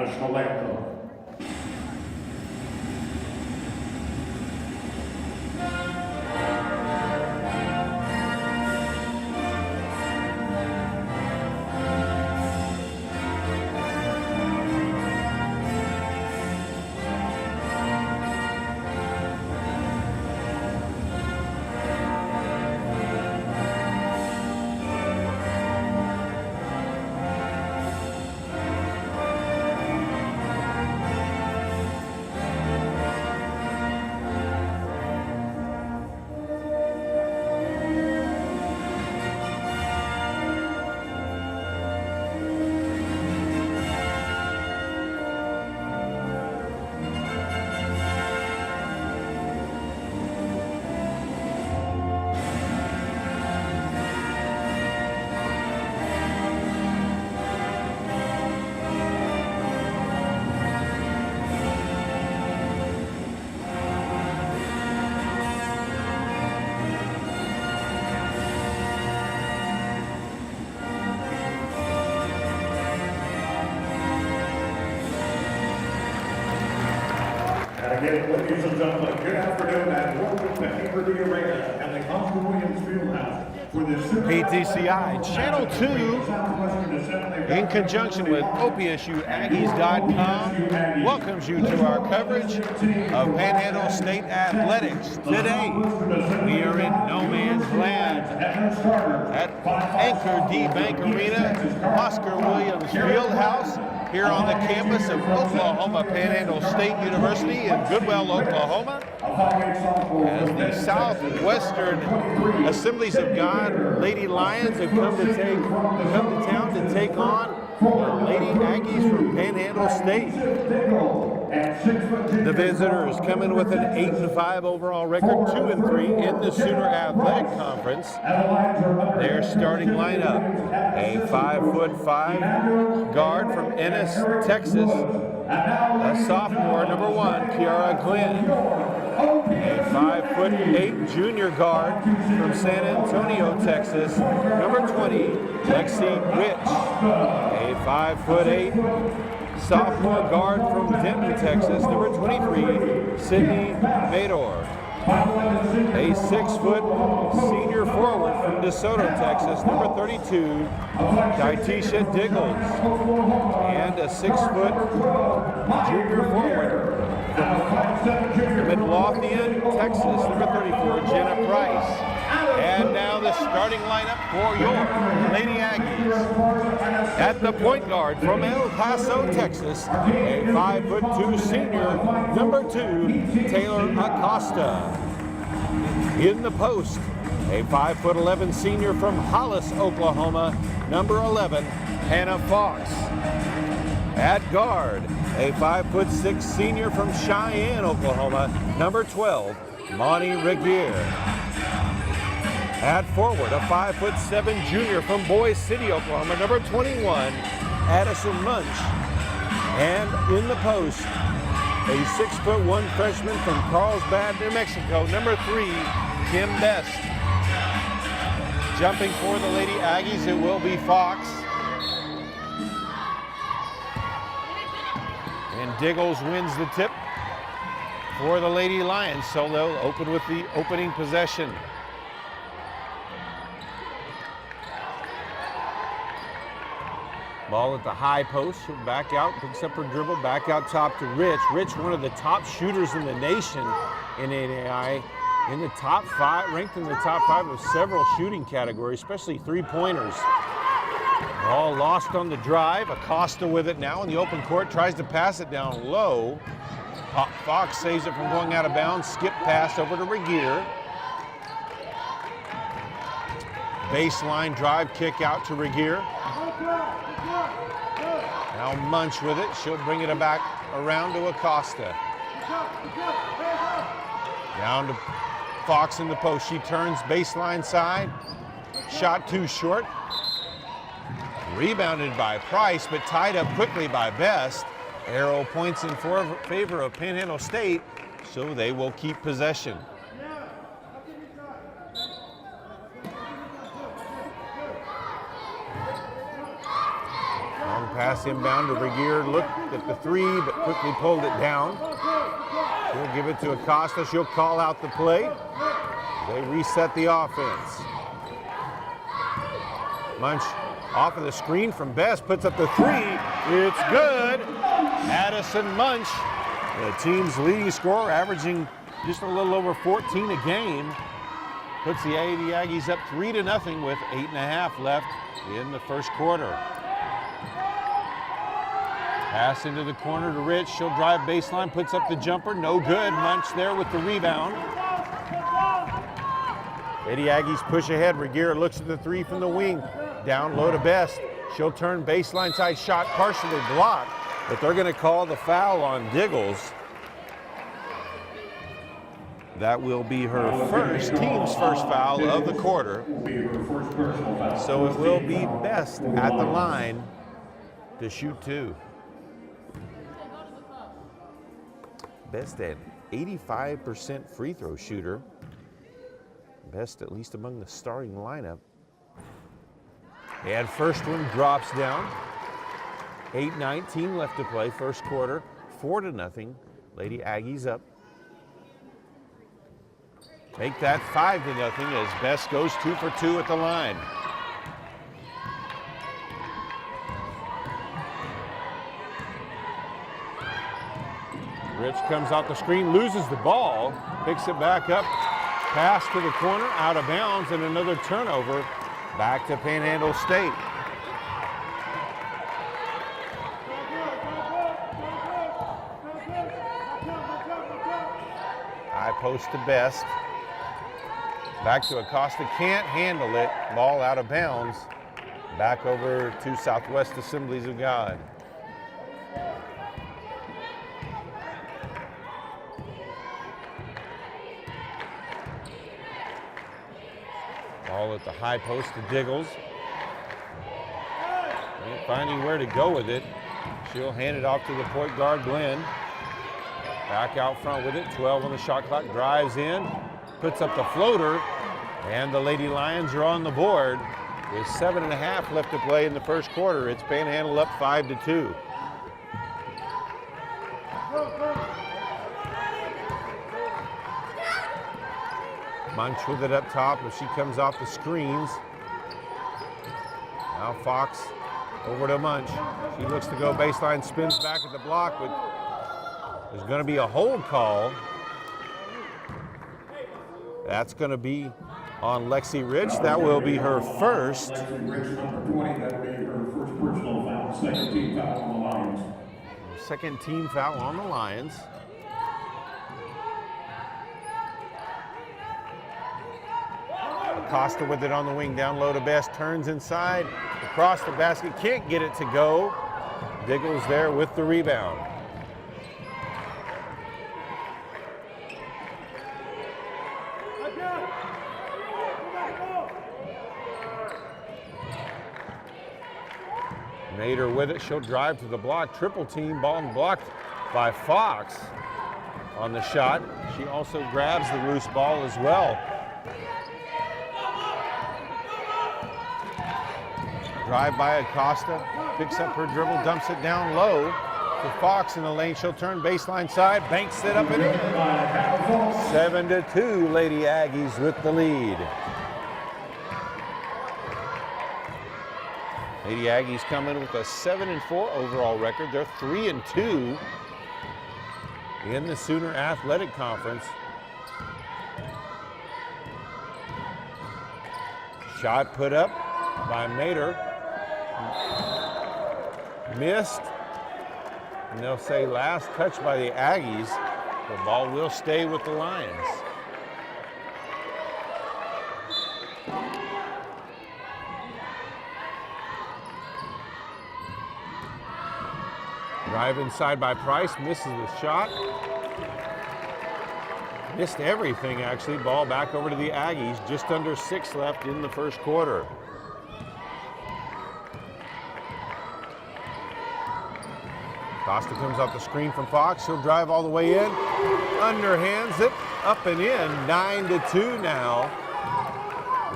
Smolenko. Again, ladies and gentlemen, good afternoon and welcome to Hickory Arena and the Oscar Williams Fieldhouse for this PTCI Channel 2 in conjunction with OPSUaggies.com welcomes you to our coverage of Panhandle State Athletics. Today, we are in no man's land at Anchor D Bank Arena, Oscar Williams Fieldhouse, here on the campus of Oklahoma Panhandle State University in Goodwell, Oklahoma, as the Southwestern Assemblies of God Lady Lions have come to town to take on the Lady Aggies from Panhandle State. The visitors come in with an 8-5 overall record, 2-3 in the Sooner Athletic Conference. Their starting lineup: a 5'5" guard from Ennis, Texas, a sophomore, number 1, Kiara Glenn, a 5'8" junior guard from San Antonio, Texas, number 20, Lexi Rich, a 5'8" sophomore guard from Denton, Texas, number 23, Sydney Mador. A 6-foot senior forward from DeSoto, Texas, number 32, Daitisha Diggles. And a 6-foot junior forward from Midlothian, Texas, number 34, Jenna Price. And now the starting lineup for your Lady Aggies. At the point guard from El Paso, Texas, a 5'2" senior, number 2, Taylor Acosta. In the post, a 5'11" senior from Hollis, Oklahoma, number 11, Hannah Fox. At guard, a 5'6" senior from Cheyenne, Oklahoma, number 12, Monty Regier. At forward, a 5'7" junior from Boise City, Oklahoma, number 21, Addison Munch. And in the post, a 6'1" freshman from Carlsbad, New Mexico, number 3, Kim Best. Jumping for the Lady Aggies, it will be Fox. And Diggles wins the tip for the Lady Lions, so they'll open with the opening possession. Ball at the high post, she'll back out, picks up her dribble, back out top to Rich. Rich, one of the top shooters in the nation in NAI, in the top 5, ranked in the top 5 of several shooting categories, especially three-pointers. Ball lost on the drive. Acosta with it now in the open court, tries to pass it down low. Fox saves it from going out of bounds. Skip pass over to Regier. Baseline drive kick out to Regier. Now Munch with it. She'll bring it back around to Acosta. Down to Fox in the post. She turns baseline side. Shot too short. Rebounded by Price, but tied up quickly by Best. Arrow points in favor of Panhandle State, so they will keep possession. Long pass inbound to Regier. Looked at the three, but quickly pulled it down. She'll give it to Acosta. She'll call out the play. They reset the offense. Munch off of the screen from Best, puts up the three. It's good. Addison Munch, the team's leading scorer, averaging just a little over 14 a game, puts the Aggies up 3-0 with 8.5 left in the first quarter. Pass into the corner to Rich. She'll drive baseline, puts up the jumper. No good. Munch there with the rebound. Lady Aggies push ahead. Regier looks at the three from the wing. Down low to Best. She'll turn baseline side shot, partially blocked, but they're going to call the foul on Diggles. That will be her team's first foul of the quarter. So it will be Best at the line to shoot two. Best at 85% free throw shooter. Best at least among the starting lineup. And first one drops down. 8:19 left to play, first quarter, 4-0. Lady Aggies up. Make that 5-0 as Best goes 2 for 2 at the line. Rich comes out the screen, loses the ball, picks it back up, pass to the corner, out of bounds, and another turnover. Back to Panhandle State. High post to Best. Back to Acosta, can't handle it. Ball out of bounds. Back over to Southwest Assemblies of God. Ball at the high post to Diggles. Ain't finding where to go with it. She'll hand it off to the point guard, Glenn. Back out front with it, 12 on the shot clock, drives in, puts up the floater, and the Lady Lions are on the board with 7.5 left to play in the first quarter. It's Panhandle up 5-2. Munch with it up top as she comes off the screens. Now Fox over to Munch. She looks to go baseline, spins back at the block, but there's going to be a hold call. That's going to be on Lexi Rich. That will be her first. Lexi Rich, number 20, that'll be her first personal foul, second team foul on the Lions. Second team foul on the Lions. Acosta with it on the wing, down low to Best, turns inside, across the basket, can't get it to go. Diggles there with the rebound. Nader with it, she'll drive to the block, triple team, ball blocked by Fox on the shot. She also grabs the loose ball as well. Drive by Acosta, picks up her dribble, dumps it down low to Fox in the lane. She'll turn baseline side, banks it up and in. 7-2, Lady Aggies with the lead. Lady Aggies come in with a 7-4 overall record. They're 3-2 in the Sooner Athletic Conference. Shot put up by Mater. Missed. And they'll say last touch by the Aggies. The ball will stay with the Lions. Drive inside by Price, misses the shot. Missed everything, actually. Ball back over to the Aggies. Just under 6 left in the first quarter. Costa comes off the screen from Fox. He'll drive all the way in. Underhands it, up and in. 9-2 now.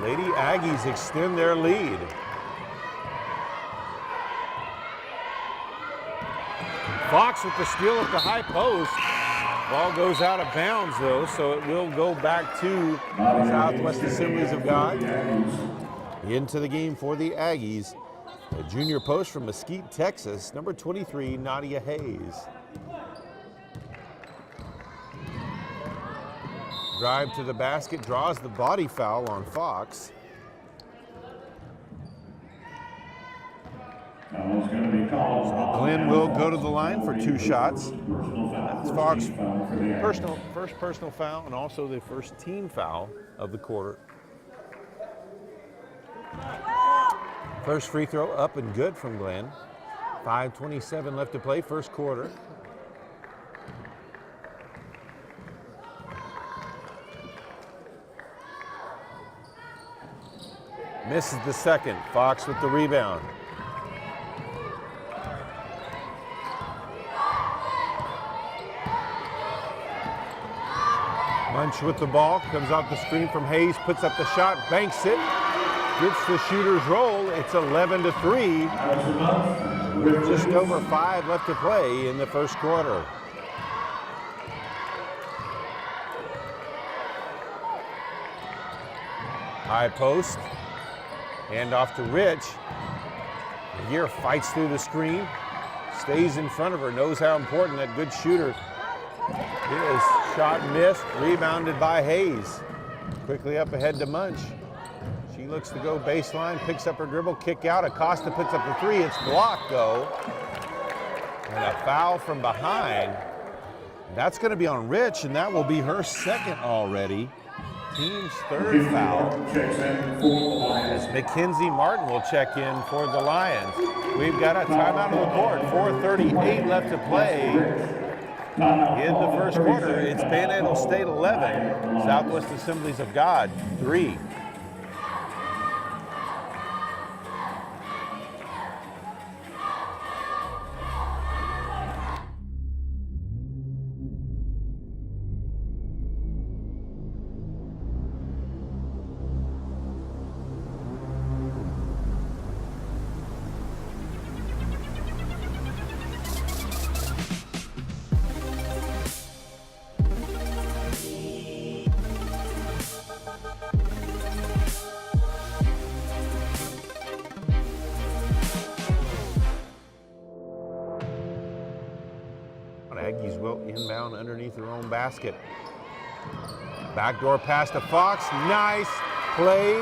Lady Aggies extend their lead. Fox with the steal at the high post. Ball goes out of bounds though, so it will go back to Southwest Assemblies of God. Into the game for the Aggies. A junior post from Mesquite, Texas, number 23, Nadia Hayes. Drive to the basket, draws the body foul on Fox. So Glenn will go to the line for 2 shots. That's Fox' first personal foul and also the first team foul of the quarter. First free throw up and good from Glenn. 5:27 left to play, first quarter. Misses the second. Fox with the rebound. Munch with the ball, comes off the screen from Hayes, puts up the shot, banks it, gets the shooter's roll. It's 11-3. Just over 5 left to play in the first quarter. High post, hand off to Rich. Year fights through the screen, stays in front of her, knows how important that good shooter is. Shot missed, rebounded by Hayes. Quickly up ahead to Munch. She looks to go baseline, picks up her dribble, kick out. Acosta puts up the 3. It's blocked though. And a foul from behind. That's going to be on Rich, and that will be her second already. Team's third foul. As Mackenzie Martin will check in for the Lions. We've got a timeout on the board. 4:38 left to play. In the first quarter, it's Panhandle State 11, Southwest Assemblies of God 3. Aggies will inbound underneath their own basket. Backdoor pass to Fox. Nice play.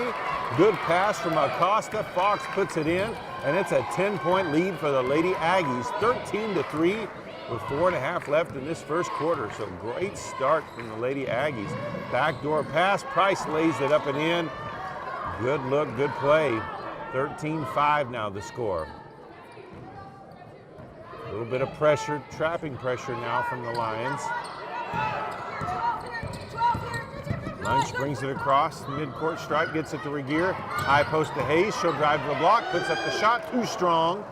Good pass from Acosta. Fox puts it in, and it's a 10-point lead for the Lady Aggies. 13-3 with 4.5 left in this first quarter. So great start from the Lady Aggies. Backdoor pass. Price lays it up and in. Good look, good play. 13-5 now the score. A little bit of pressure, trapping pressure now from the Lions. Munch brings it across, midcourt stripe, gets it to Regier. High post to Hayes, she'll drive to the block, puts up the shot, too strong.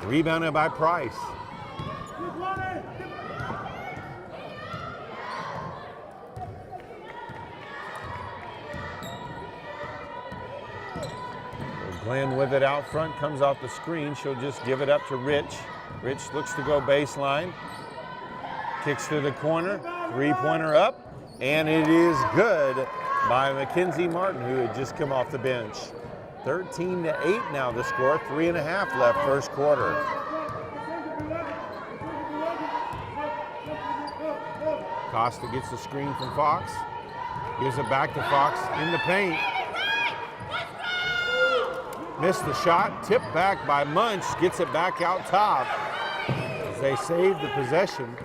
Rebounded by Price. Glenn with it out front, comes off the screen. She'll just give it up to Rich. Rich looks to go baseline. Kicks to the corner, 3-pointer up, and it is good by Mackenzie Martin, who had just come off the bench. 13-8 now the score, 3.5 left first quarter. Costa gets the screen from Fox. Gives it back to Fox in the paint. Missed the shot, tipped back by Munch, gets it back out top. As they save the possession.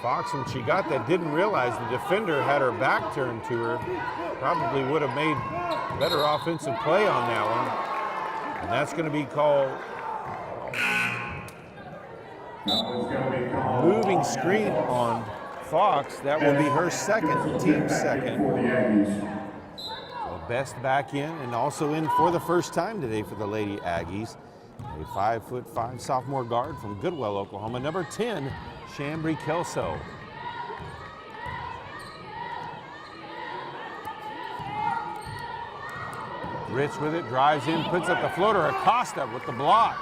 Fox, when she got that, didn't realize the defender had her back turned to her. Probably would have made better offensive play on that one. And that's going to be called moving screen on Fox. That will be her second, team second. Best back in and also in for the first time today for the Lady Aggies. A 5'5" sophomore guard from Goodwell, Oklahoma, number 10, Chambry Kelso. Rich with it, drives in, puts up the floater. Acosta with the block.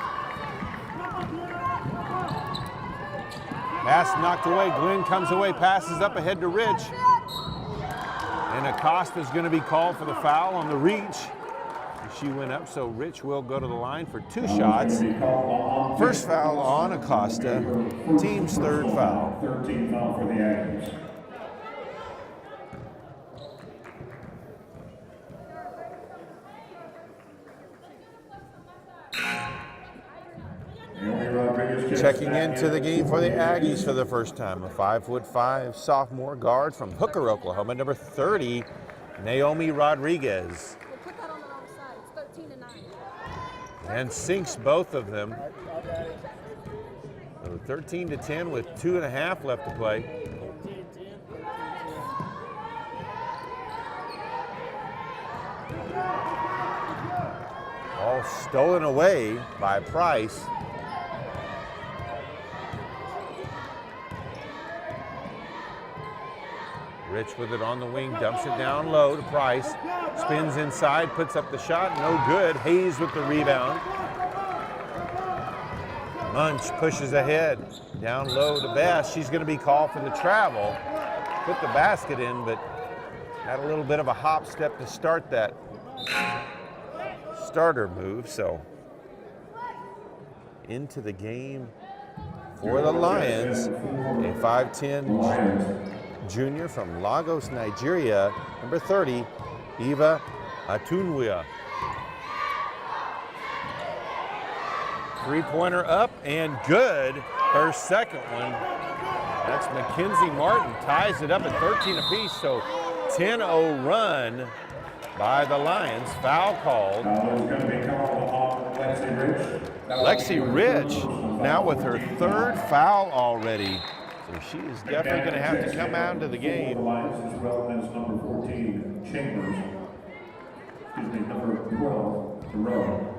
Pass knocked away. Glenn comes away, passes up ahead to Rich. And Acosta's going to be called for the foul on the reach. She went up, so Rich will go to the line for 2 shots. First foul on Acosta, team's 3rd foul. 13 foul for the Aggies. Checking into the game for the Aggies for the first time, a 5'5" sophomore guard from Hooker, Oklahoma, number 30, Naomi Rodriguez. We'll put that on the wrong side. It's 13 to 9. And sinks both of them. So 13 to 10 with 2.5 left to play. All stolen away by Price. Rich with it on the wing, dumps it down low to Price. Spins inside, puts up the shot, no good. Hayes with the rebound. Munch pushes ahead, down low to Bass. She's going to be called for the travel. Put the basket in, but had a little bit of a hop step to start that starter move, so into the game for the Lions, a 5'10" junior from Lagos, Nigeria, number 30, Eva Atunwia. 3-pointer up and good. Her second one. That's Mackenzie Martin. Ties it up at 13 apiece, so 10-0 run by the Lions. Foul called. Lexi Rich now with her 3rd foul already. So she is definitely going to have to come out into the game. As well as number 14, Chambers. Excuse me, number 12, Thoreau.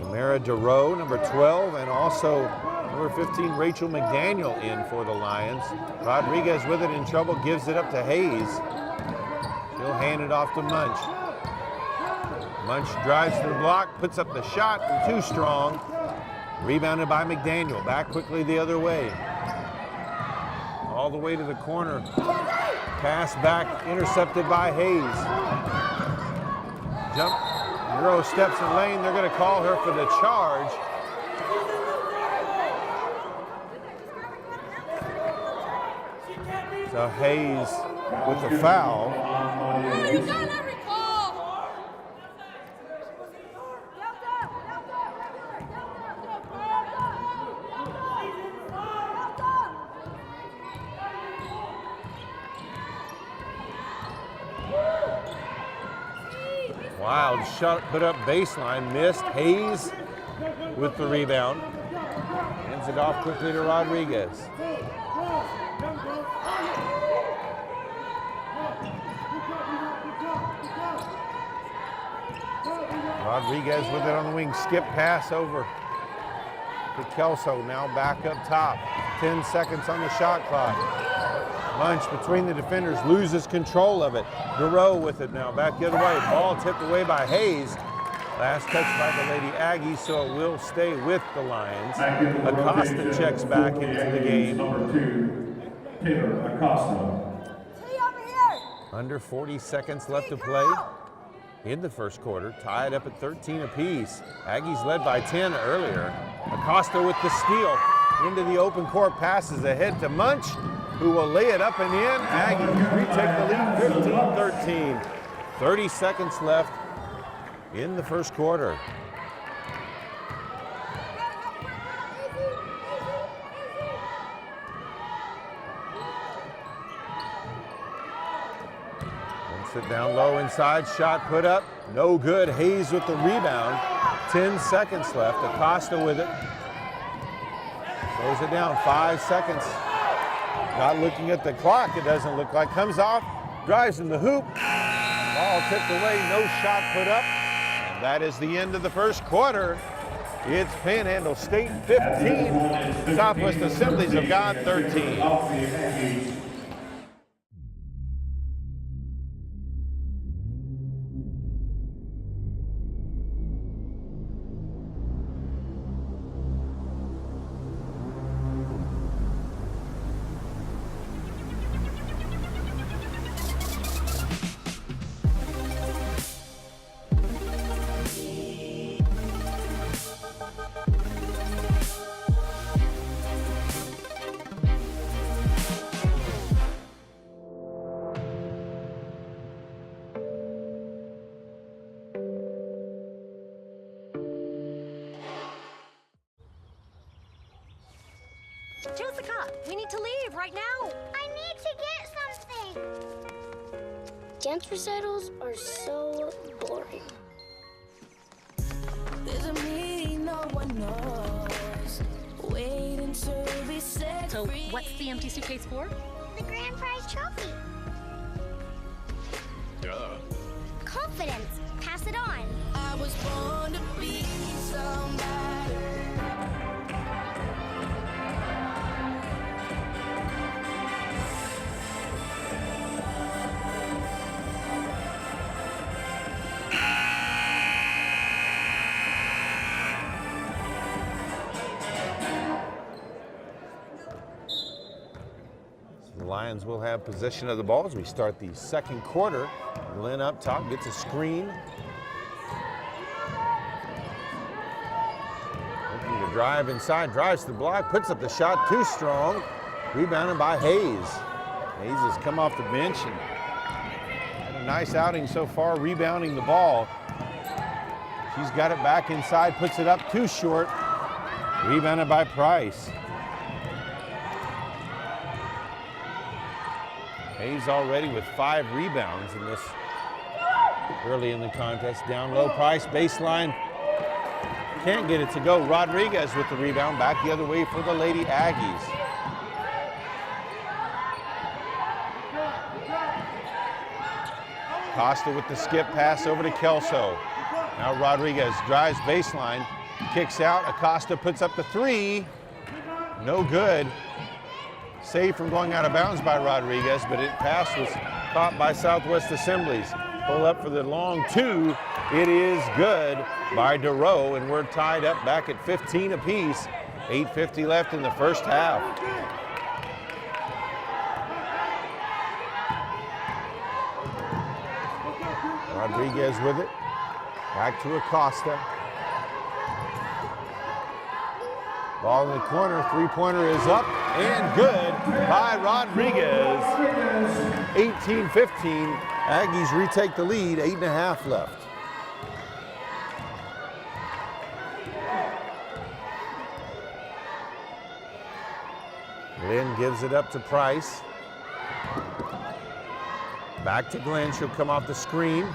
Tamara DeRoe, number 12, and also number 15, Rachel McDaniel in for the Lions. Rodriguez with it in trouble, gives it up to Hayes. She'll hand it off to Munch. Munch drives to the block, puts up the shot, too strong. Rebounded by McDaniel, back quickly the other way. All the way to the corner. Pass back, intercepted by Hayes. Jump, Euro steps in lane. They're going to call her for the charge. So Hayes with the foul. Wild shot put up baseline, missed. Hayes with the rebound. Hands it off quickly to Rodriguez. Rodriguez with it on the wing. Skip pass over to Kelso. Now back up top. 10 seconds on the shot clock. Munch between the defenders, loses control of it. DeRoe with it now, back the other way. Ball tipped away by Hayes. Last touch by the Lady Aggies, so it will stay with the Lions. Acosta checks back into the game. Number 2, Taylor Acosta. Under 40 seconds left to play in the first quarter. Tied up at 13 apiece. Aggies led by 10 earlier. Acosta with the steal. Into the open court, passes ahead to Munch, who will lay it up and in. Aggies retake the lead 15-13. 30 seconds left in the first quarter. Sit down low inside, shot put up, no good. Hayes with the rebound. 10 seconds left. Acosta with it. Throws it down, 5 seconds. Not looking at the clock, it doesn't look like. Comes off, drives in the hoop. Ball tipped away, no shot put up. And that is the end of the first quarter. It's Panhandle State 15, Southwest Assemblies of God 13. choose the cop. We need to leave right now. I need to get something. Dance recitals are so boring. There's a me no one knows. Waiting to be set So free. what's the empty suitcase for? The grand prize trophy. Duh. Confidence. Pass it on. I was born to be somebody. The Lions will have possession of the ball as we start the second quarter. Glenn up top gets a screen. Looking to drive inside, drives to the block, puts up the shot too strong. Rebounded by Hayes. Hayes has come off the bench and had a nice outing so far, rebounding the ball. She's got it back inside, puts it up too short. Rebounded by Price. Hayes already with 5 rebounds in this early in the contest. Down low, Price, baseline. Can't get it to go. Rodriguez with the rebound, back the other way for the Lady Aggies. Costa with the skip pass over to Kelso. Now Rodriguez drives baseline, kicks out. Acosta puts up the 3. No good. Saved from going out of bounds by Rodriguez, but it pass was caught by Southwest Assemblies. Pull up for the long 2. It is good by DeRoe, and we're tied up back at 15 apiece. 8:50 left in the first half. Rodriguez with it. Back to Acosta. Ball in the corner, 3-pointer is up and good by Rodriguez. 18-15, Aggies retake the lead, 8.5 left. Lynn gives it up to Price. Back to Glenn, she'll come off the screen.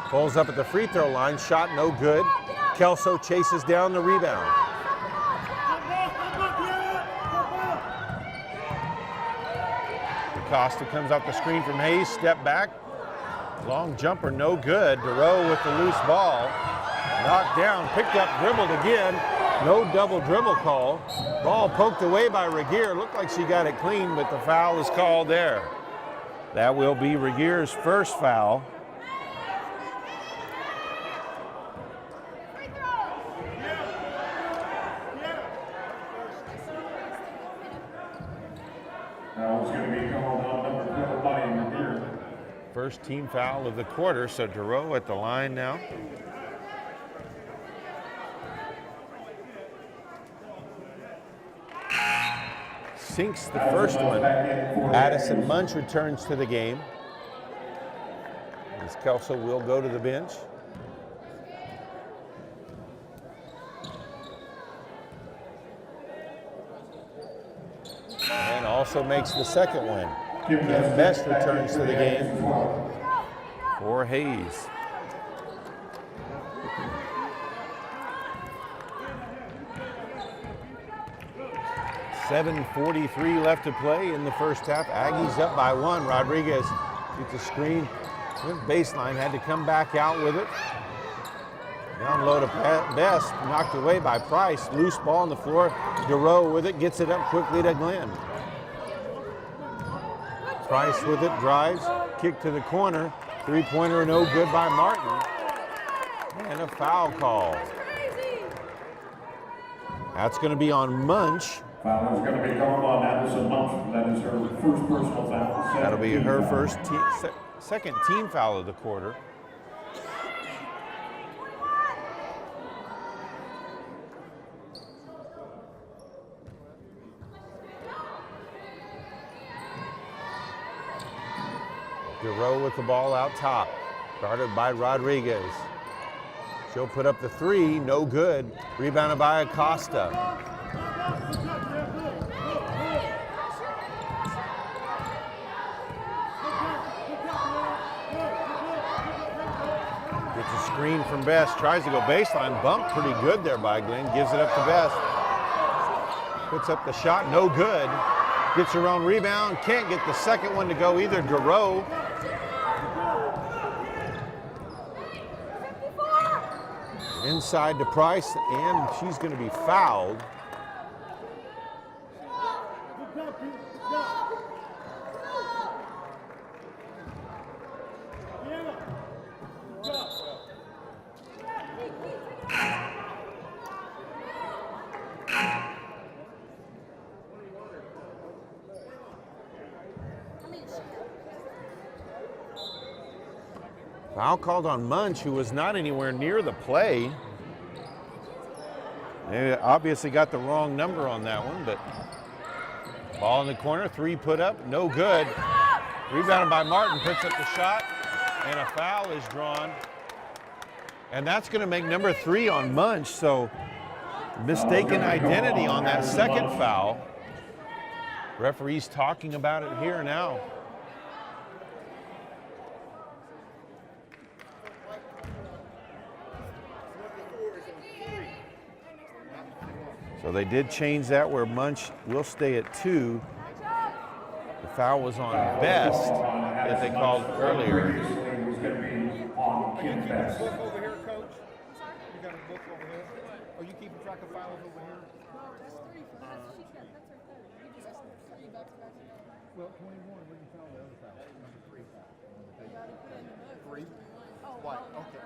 Pulls up at the free throw line, shot no good. Kelso chases down the rebound. Costa comes off the screen from Hayes, step back. Long jumper, no good. DeRoe with the loose ball. Knocked down, picked up, dribbled again. No double dribble call. Ball poked away by Regier. Looked like she got it clean, but the foul is called there. That will be Regier's first foul. First team foul of the quarter, so DeRoe at the line now. Sinks the first one. Addison Munch returns to the game. As Kelso will go to the bench. And also makes the second one. Kim Best returns to the game for Hayes. $7:43 left to play in the first half. Aggies up by 1. Rodriguez gets a screen. Baseline had to come back out with it. Down low to Best, knocked away by Price. Loose ball on the floor. DeRoe with it, gets it up quickly to Glenn. Price with it, drives, kick to the corner. 3-pointer no good by Martin. And a foul call. That's going to be on Munch. Foul is going to be called on Addison Munch. That is her first personal foul. That'll be her first second team foul of the quarter. DeRoe with the ball out top, guarded by Rodriguez. She'll put up the 3, no good. Rebounded by Acosta. Gets a screen from Best, tries to go baseline, bumped pretty good there by Glenn, gives it up to Best. Puts up the shot, no good. Gets her own rebound, can't get the second one to go either. DeRoe. Inside to Price, and she's going to be fouled. Foul called on Munch, who was not anywhere near the play. They obviously got the wrong number on that one, but ball in the corner, three put up, no good. Rebounded by Martin, puts up the shot, and a foul is drawn. And that's going to make number 3 on Munch, so mistaken identity on that second foul. Referee's talking about it here now. So they did change that where Munch will stay at 2. The foul was on Best that they called earlier. It was going to be on Kim Best. Book over here, Coach? You got a book over here? Are you keeping track of fouls over here? Well, 21, we can foul the other foul. Number 3 foul. 3? Why? Okay.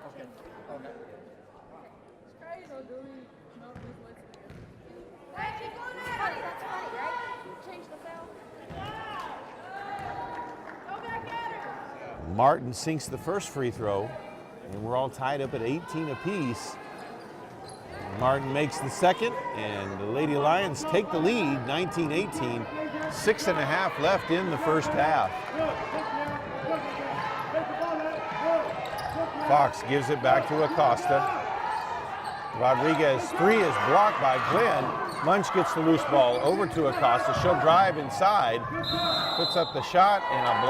That's funny, right? Change the foul. Go back at her. Martin sinks the first free throw, and we're all tied up at 18 apiece. Martin makes the second, and the Lady Lions take the lead, 19-18. 6.5 left in the first half. Fox gives it back to Acosta. Rodriguez 3 is blocked by Glenn. Munch gets the loose ball over to Acosta. She'll drive inside, puts up the shot, and a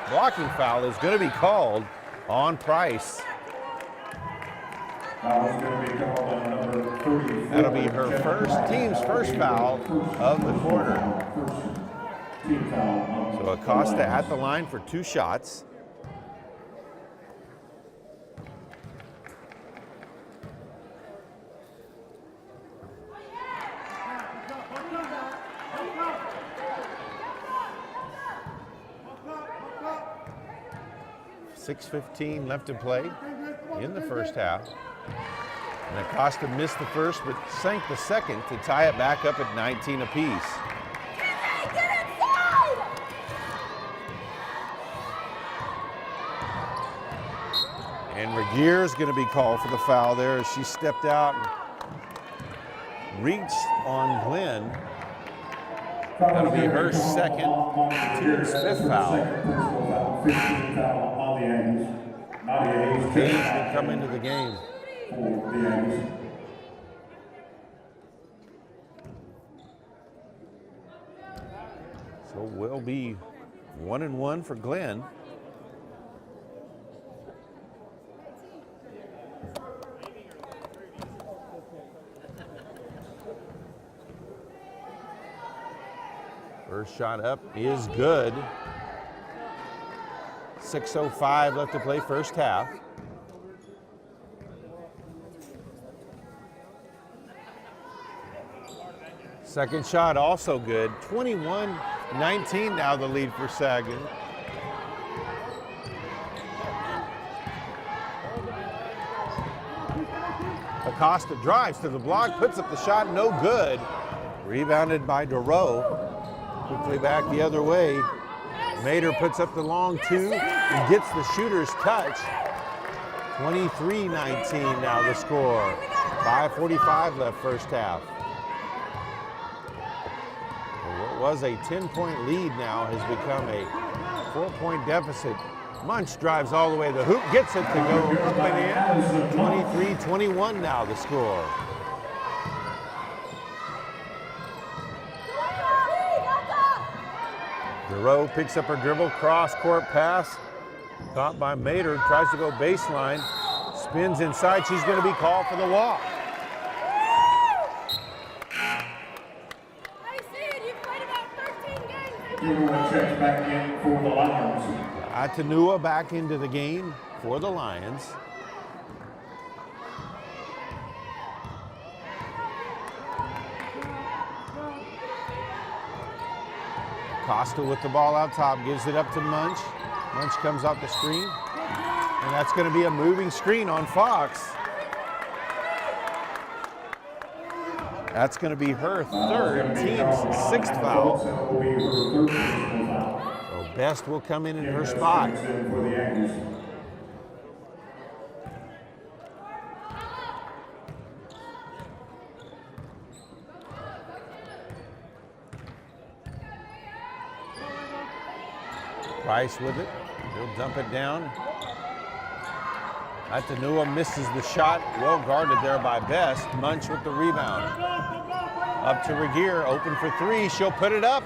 blocking foul is going to be called on Price. That'll be her team's first foul of the quarter. So Acosta at the line for 2 shots. .6:15 left to play in the first half. And Acosta missed the first but sank the second to tie it back up at 19 apiece. And Regier is going to be called for the foul there as she stepped out and reached on Glenn. That'll be her second, team's 5th foul. Hayes will come into the game. So we'll be 1-1 for Glenn. First shot up is good. 6:05 left to play first half. Second shot also good. 21-19 now the lead for SAGU. Acosta drives to the block, puts up the shot, no good. Rebounded by DeRoe. Quickly back the other way. Mader puts up the long 2 and gets the shooter's touch. 23-19 now the score. 5:45 left first half. What was a 10-point lead now has become a 4-point deficit. Munch drives all the way to the hoop, gets it to go up and in. 23-21 now the score. DeRoe picks up her dribble, cross-court pass, Caught by Mater, tries to go baseline, spins inside. She's going to be called for the walk. Hey, Sid, you've played about 13 games. Jewel checks back in for the Lions. Atenua back into the game for the Lions. Costa with the ball out top, gives it up to Munch. Munch comes off the screen, and that's going to be a moving screen on Fox. That's going to be her third, team's sixth foul. So Best will come in her spot. Price with it. He'll dump it down. Atenua misses the shot. Well guarded there by Best. Munch with the rebound. Up to Regier. Open for three. She'll put it up.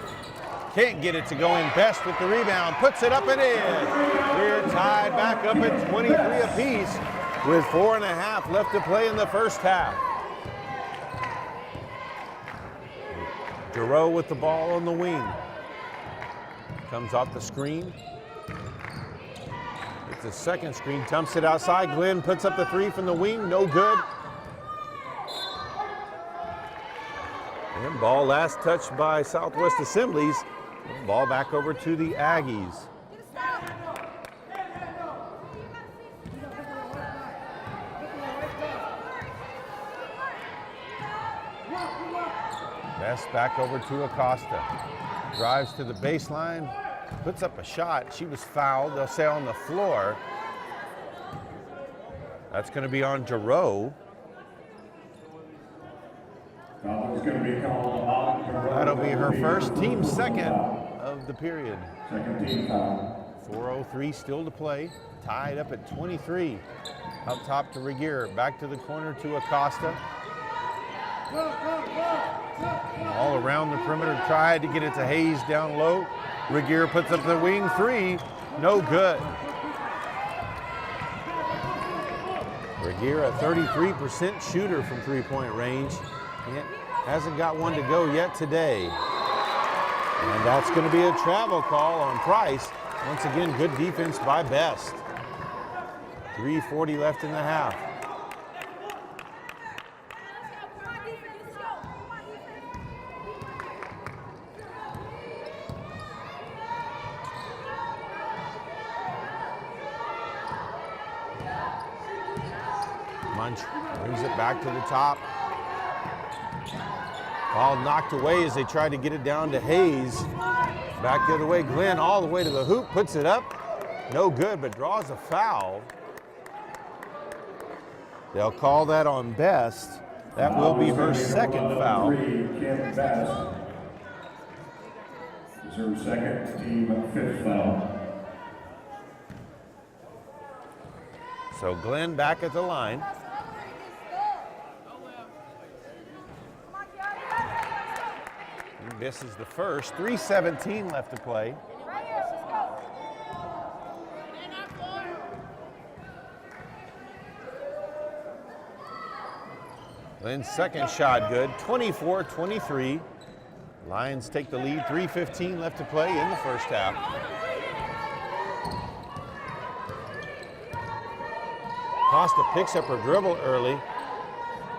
Can't get it to go in. Best with the rebound. Puts it up and in. We're tied back up at 23 apiece with 4.5 left to play in the first half. Giroux with the ball on the wing. Comes off the screen. It's a second screen, dumps it outside. Glenn puts up the three from the wing, no good. And ball last touched by Southwest Assemblies. Ball back over to the Aggies. Best back over to Acosta. Drives to the baseline, puts up a shot. She was fouled, they'll say on the floor. That's going to be on Giroux. That'll be her first, team second of the period. 4:03 still to play, tied up at 23. Up top to Regier, back to the corner to Acosta. All around the perimeter, tried to get it to Hayes down low. Regier puts up the wing three, no good. Regier, a 33% shooter from three-point range. Hasn't got one to go yet today. And that's going to be a travel call on Price. Once again, good defense by Best. 3:40 left in the half. Munch brings it back to the top. Ball knocked away as they tried to get it down to Hayes. Back the other way, Glenn all the way to the hoop, puts it up. No good, but draws a foul. They'll call that on Best. That will be her second foul. It's her second, team fifth foul. So Glenn back at the line. He misses the first. 3:17 left to play. Glenn's second shot good. 24-23. Lions take the lead. 3:15 left to play in the first half. Costa picks up her dribble early.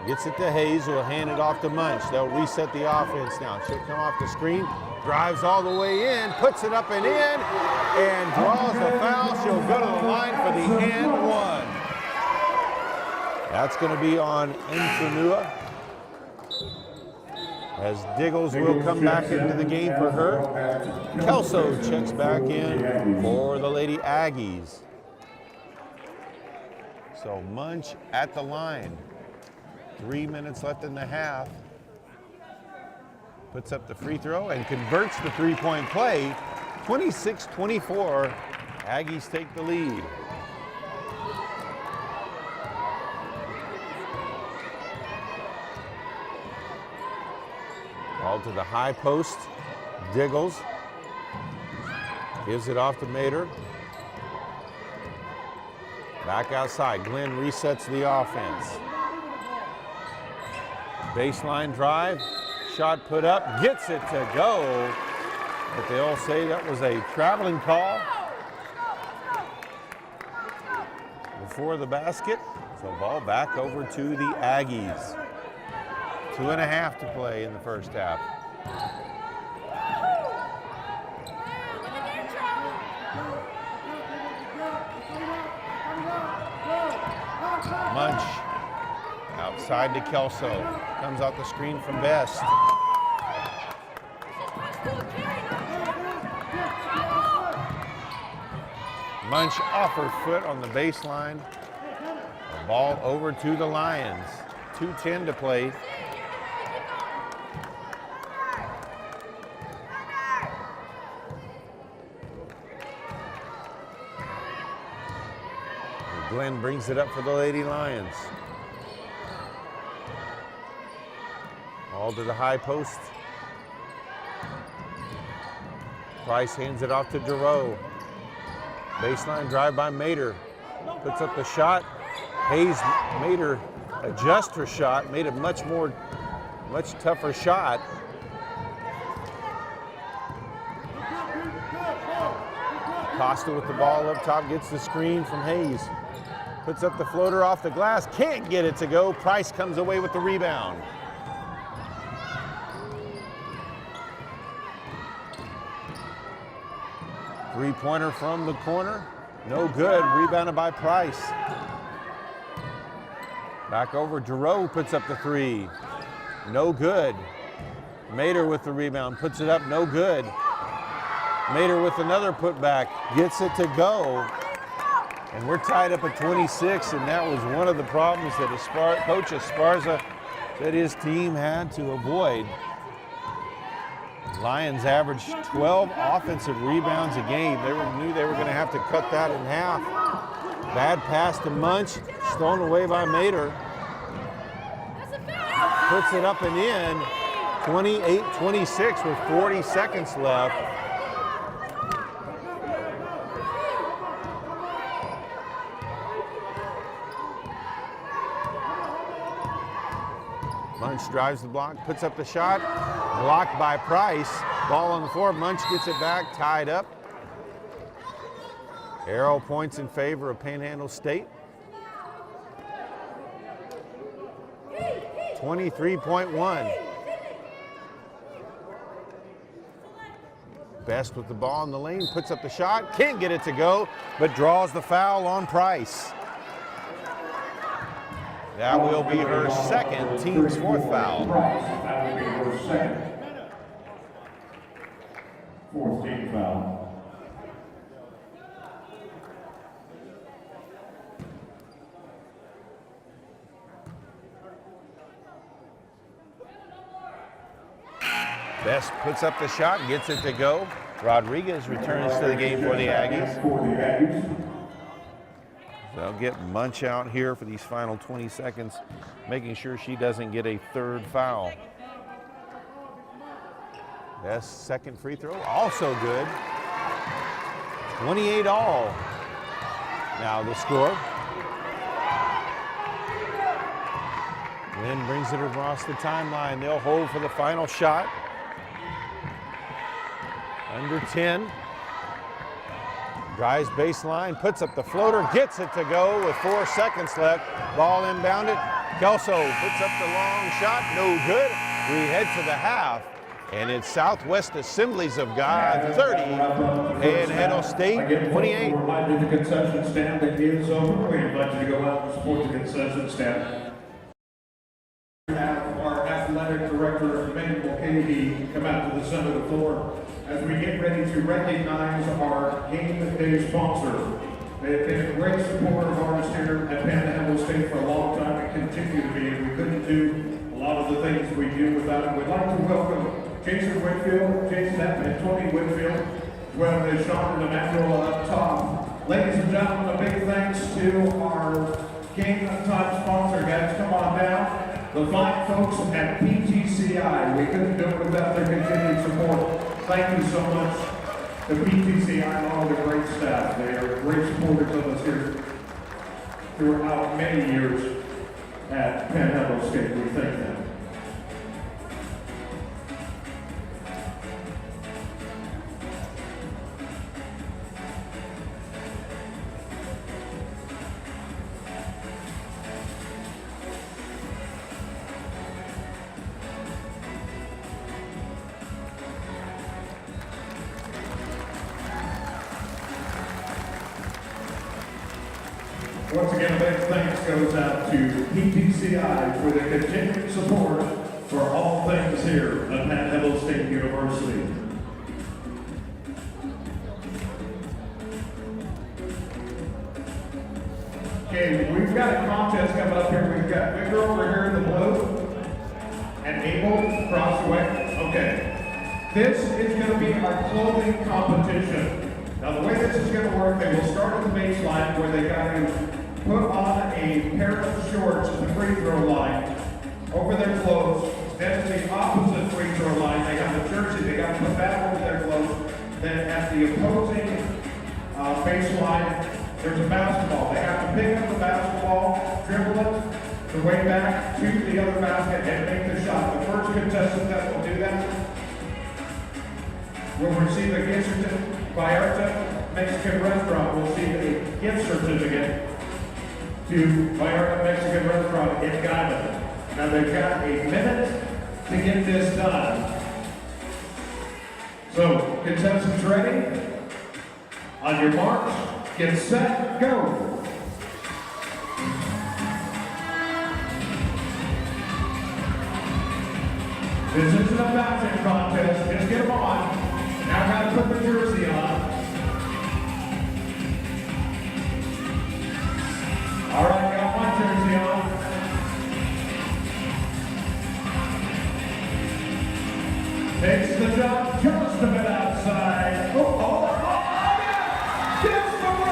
Gets it to Hayes, who will hand it off to Munch. They'll reset the offense now. She'll come off the screen, drives all the way in, puts it up and in, and draws a foul. She'll go to the line for the and one. That's going to be on Atenua, as Diggles will come back into the game for her. Kelso checks back in for the Lady Aggies. So Munch at the line. 3 minutes left in the half. Puts up the free throw and converts the three-point play. 26-24. Aggies take the lead. Ball to the high post. Diggles gives it off to Mater. Back outside. Glenn resets the offense. Baseline drive. Shot put up. Gets it to go. But they all say that was a traveling call before the basket. So ball back over to the Aggies. 2.5 to play in the first half. Munch outside to Kelso. Comes out the screen from Best. Munch off her foot on the baseline. The ball over to the Lions. 2:10 to play. Glenn brings it up for the Lady Lions. All to the high post. Price hands it off to Giroux. Baseline drive by Mater. Puts up the shot. Hayes made her adjust her shot, made a much tougher shot. Costa with the ball up top, gets the screen from Hayes. Puts up the floater off the glass, can't get it to go. Price comes away with the rebound. Three-pointer from the corner, no good. Rebounded by Price. Back over, Giroux puts up the three, no good. Mater with the rebound, puts it up, no good. Mater with another putback, gets it to go. And we're tied up at 26, and that was one of the problems that Coach Esparza said his team had to avoid. Lions averaged 12 offensive rebounds a game. They knew they were going to have to cut that in half. Bad pass to Munch, stolen away by Mater. Puts it up and in, 28-26 with 40 seconds left. Munch drives the block, puts up the shot, blocked by Price. Ball on the floor, Munch gets it back, tied up. Arrow points in favor of Panhandle State. 23.1. Best with the ball in the lane, puts up the shot, can't get it to go, but draws the foul on Price. That will be her second, team's fourth foul. That will be her second. Fourth team foul. Best puts up the shot, gets it to go. Rodriguez returns to the game for the Aggies. They'll get Munch out here for these final 20 seconds, making sure she doesn't get a third foul. Best second free throw, also good. 28 all. Now the score. Lynn brings it across the timeline. They'll hold for the final shot. Under 10. Drives baseline, puts up the floater, gets it to go with 4 seconds left. Ball inbounded. Kelso puts up the long shot, no good. We head to the half, and it's Southwest Assemblies of God 30, Panhandle State 28. Remind you the concession stand that is open. We invite you to go out and support the concession stand. We have our athletic director, Emmanuel Kennedy, come out to the center of the floor as we get ready to recognize our game day sponsor. They've been a great supporter of ours here at Panhandle State for a long time and continue to be. We couldn't do a lot of the things we do without them. We'd like to welcome Jason Whitfield, and Tony Whitfield, as well as Sean and Emmanuel up top. Ladies and gentlemen, a big thanks to our game time sponsor, guys. Come on down. The fine folks at PTCI. We couldn't do it without their continued support. Thank you so much to PTCI and all the great staff. They are great supporters of us here throughout many years at Panhandle State. We thank them. Once again, a big thanks goes out to PTCI for their continued support for all things here at Panhandle State University. Okay, we've got a contest coming up here. We've got Victor over here in the blue and Abel across the way. Okay, this is going to be our clothing competition. Now the way this is going to work, they will start at the baseline where they got to put on a pair of shorts at the free throw line over their clothes. Then to the opposite free throw line, they got the jersey, they got to put that over their clothes. Then at the opposing baseline, there's a basketball. They have to pick up the basketball, dribble it the way back to the other basket and make the shot. The first contestant that will do that will receive a gift certificate. Vallarta Mexican Restaurant will receive a gift certificate to Vallarta Mexican Restaurant in Guymon. Now they've got a minute to get this done. So, contestants ready? On your marks, get set, go! This isn't a bouncing contest, just get them on. Now how to put the jersey on. All right, got one jersey on. Takes the jump just a bit outside. Yeah! Gets the roll!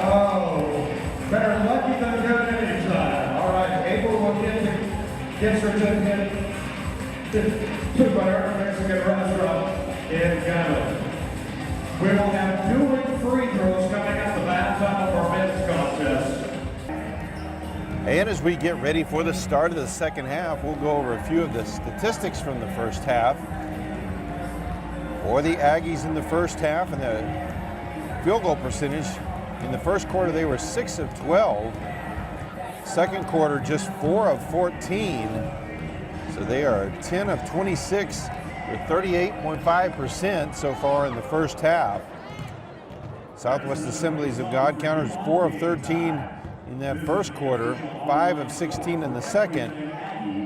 Oh, better lucky than good anytime. All right, Abel will get the gift certificate to Vallarta Mexican Restaurant in Guymon. We will have dueling free throws coming at the back of our men's contest. And as we get ready for the start of the second half, we'll go over a few of the statistics from the first half. For the Aggies in the first half, and the field goal percentage, in the first quarter they were 6 of 12. Second quarter just 4 of 14. So they are 10 of 26 with 38.5% so far in the first half. Southwest Assemblies of God counters 4 of 13 in that first quarter, 5 of 16 in the second,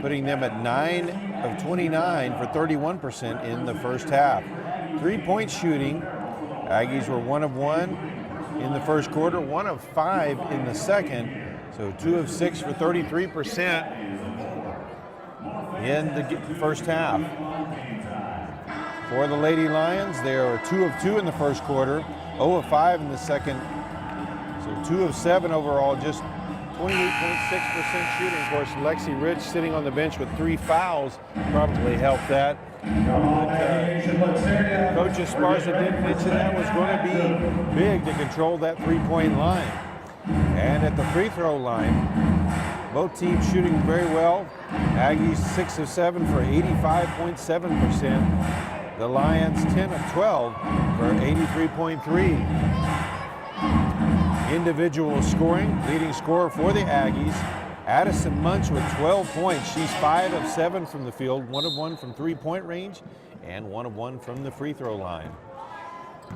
putting them at 9 of 29 for 31% in the first half. 3-point shooting, Aggies were 1 of 1 in the first quarter, 1 of 5 in the second, so 2 of 6 for 33% in the first half. For the Lady Lions, they are 2 of 2 in the first quarter, 0 of 5 in the second, so 2 of 7 overall, just 28.6% shooting. Of course, Lexi Rich sitting on the bench with 3 fouls probably helped that. Coach Esparza did mention that was going to be big to control that 3-point line. And at the free throw line, both teams shooting very well. Aggies 6 of 7 for 85.7%. The Lions 10 of 12 for 83.3%. Individual scoring, leading scorer for the Aggies, Addison Munch with 12 points. She's 5 of 7 from the field, 1 of 1 from 3-point range, and 1 of 1 from the free throw line.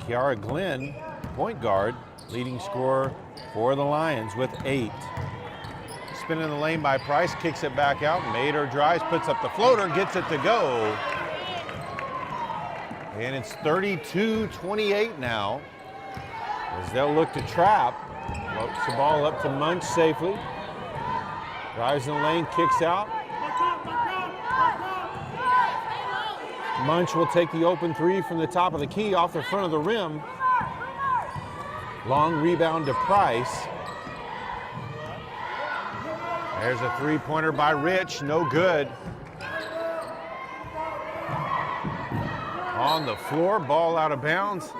Kiara Glenn, point guard, leading scorer for the Lions with 8. Spin in the lane by Price, kicks it back out. Mader drives, puts up the floater, gets it to go. And it's 32-28 now, as they'll look to trap. Floats the ball up to Munch safely. Drives in the lane, kicks out. Munch will take the open 3 from the top of the key off the front of the rim. Long rebound to Price. There's a 3-pointer by Rich, no good. on the floor, ball out of bounds.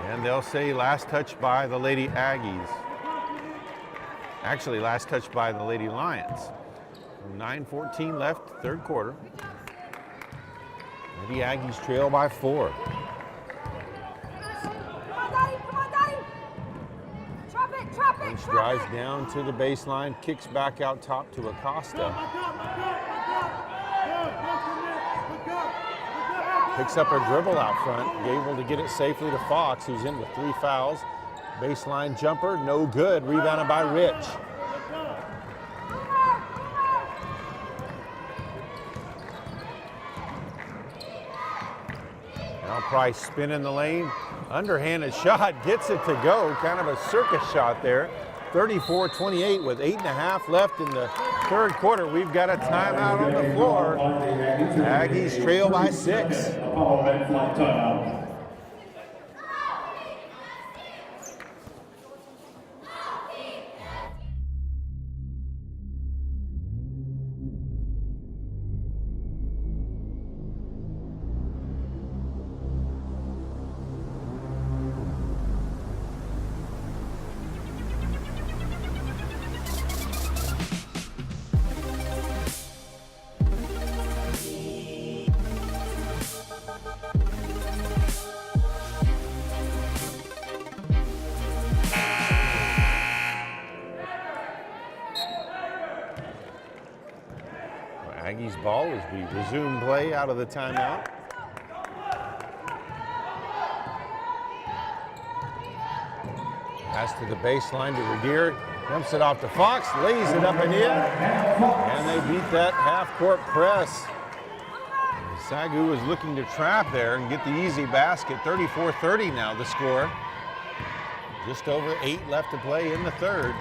And they'll say last touch by the Lady Aggies. Actually, last touch by the Lady Lions. 9:14 left, third quarter. Lady Aggies trail by 4. Come on, Daddy! Come on, Daddy! Drop it! Drop it! Lynch Drop drives it! down to the baseline, kicks back out top to Acosta. Picks up her dribble out front, able to get it safely to Fox, who's in with 3 fouls. Baseline jumper, no good, rebounded by Rich. Now Price spinning the lane, underhanded shot, gets it to go, kind of a circus shot there. 34-28 with 8.5 left in the third quarter. We've got a timeout on the floor. Aggies trail by 6. Aggies ball as we resume play out of the timeout. Pass to the baseline to Regier, dumps it off to Fox, lays it up and in, and they beat that half-court press. SAGU was looking to trap there and get the easy basket. 34-30 now the score. Just over 8 left to play in the third.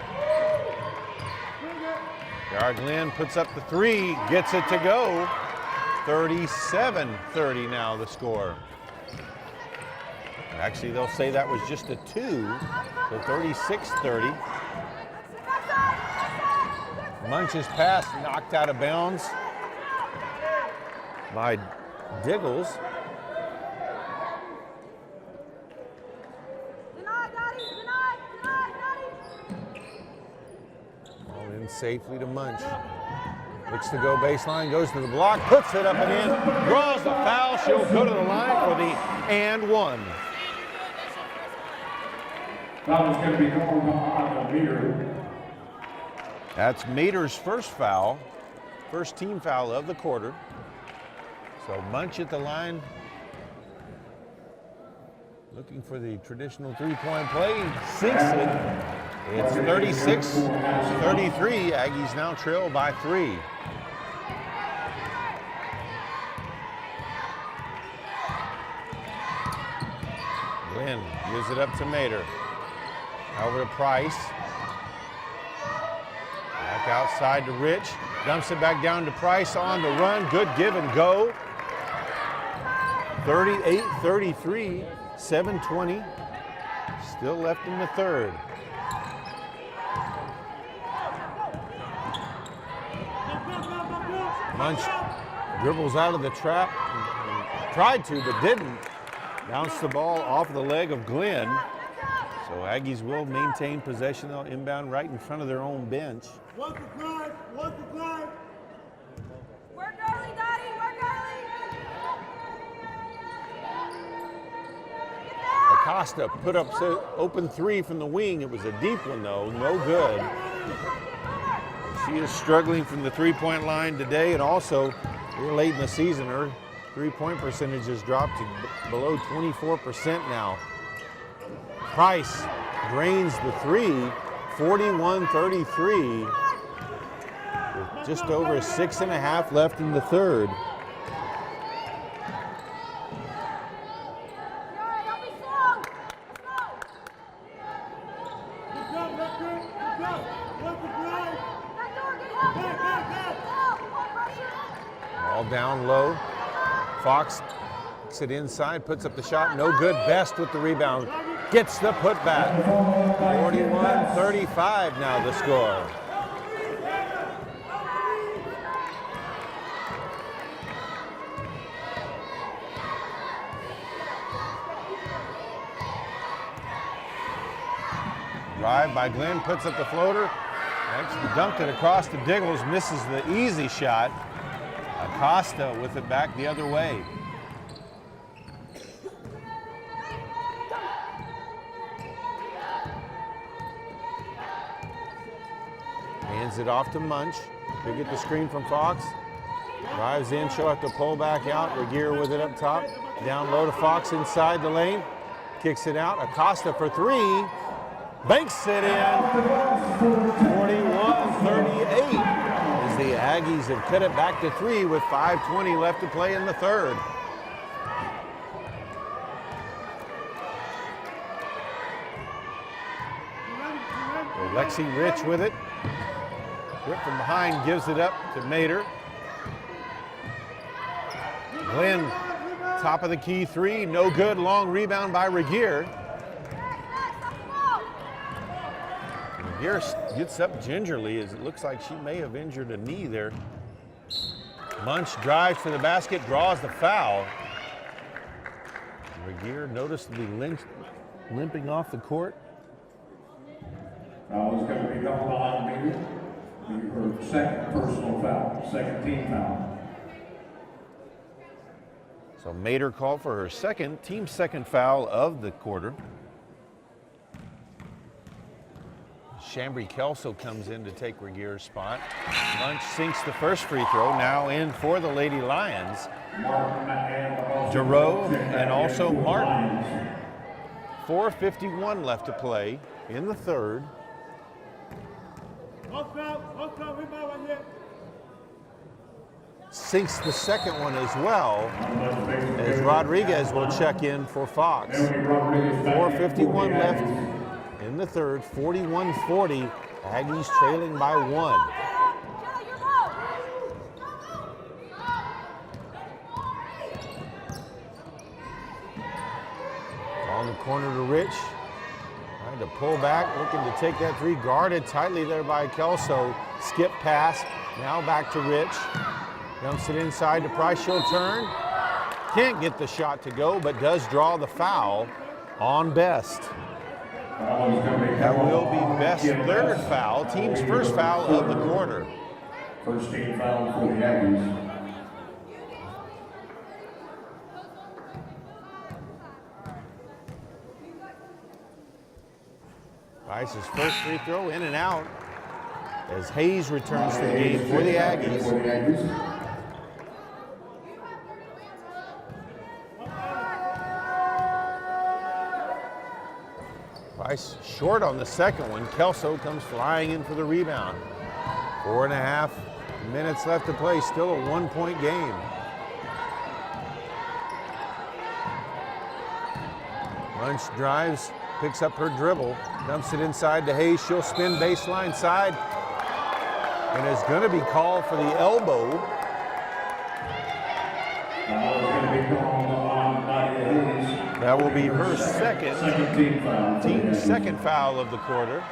Yard Lynn puts up the 3, gets it to go. 37-30 now the score. Actually, they'll say that was just a 2, so 36-30. Munch's pass knocked out of bounds by Diggles. Safely to Munch. Looks to go baseline, goes to the block, puts it up and in, draws the foul. She'll go to the line for the and 1. That was going to be called on Meter. That's Mater's first foul, first team foul of the quarter. So Munch at the line, looking for the traditional 3-point play, sinks it. It's 36-33. Aggies now trail by 3. Glenn gives it up to Mater. Over to Price. Back outside to Rich. Dumps it back down to Price on the run. Good give and go. 38-33. 7:20. Still left in the third. Munch dribbles out of the trap, tried to, but didn't. Bounced the ball off the leg of Glenn. So Aggies will maintain possession. They'll inbound right in front of their own bench. Work early, Daddy! Work early! Acosta put up open 3 from the wing. It was a deep one though, no good. She is struggling from the 3-point line today, and also we're late in the season. Her 3-point percentage has dropped to below 24% now. Price drains the 3, 41-33, with just over 6.5 left in the third. Ball down low. Fox kicks it inside, puts up the shot, no good. Best with the rebound, gets the putback. 41-35 now the score. Drive by Glenn, puts up the floater. Next, dunked it across to Diggles, misses the easy shot. Acosta with it back the other way. Hands it off to Munch. They get the screen from Fox. Drives in, she'll have to pull back out. Regier with it up top. Down low to Fox inside the lane. Kicks it out. Acosta for three. Banks it in. 41-38. As the Aggies have cut it back to three with 5:20 left to play in the third. Lexi Rich with it. Rip from behind, gives it up to Mater. Glenn, top of the key three, no good. Long rebound by Regier. Regier gets up gingerly as it looks like she may have injured a knee there. Munch drives to the basket, draws the foul. Regier noticeably limping off the court. Foul is going to be called on Mater. Her second personal foul, second team foul. So Mater called for her team second foul of the quarter. Chambry Kelso comes in to take Regier's spot. Munch sinks the first free throw, now in for the Lady Lions. Giroux and also Martin. 4:51 left to play in the third. Sinks the second one as well, as Rodriguez will check in for Fox. 4:51 left in the third, 41-40. Aggies trailing by one. On the corner to Rich. Trying to pull back, looking to take that three. Guarded tightly there by Kelso. Skip pass, now back to Rich. Dumps it inside to Price, she'll turn. Can't get the shot to go, but does draw the foul on Best. That will be Best's third foul, team's first foul of the quarter. First team foul for the Aggies. Price's first free throw in and out as Hayes returns to the game for the Aggies. Price short on the second one. Kelso comes flying in for the rebound. 4.5 minutes left to play, still a 1-point game. Munch drives, picks up her dribble, dumps it inside to Hayes. She'll spin baseline side, and is going to be called for the elbow. That will be her team second foul of the quarter.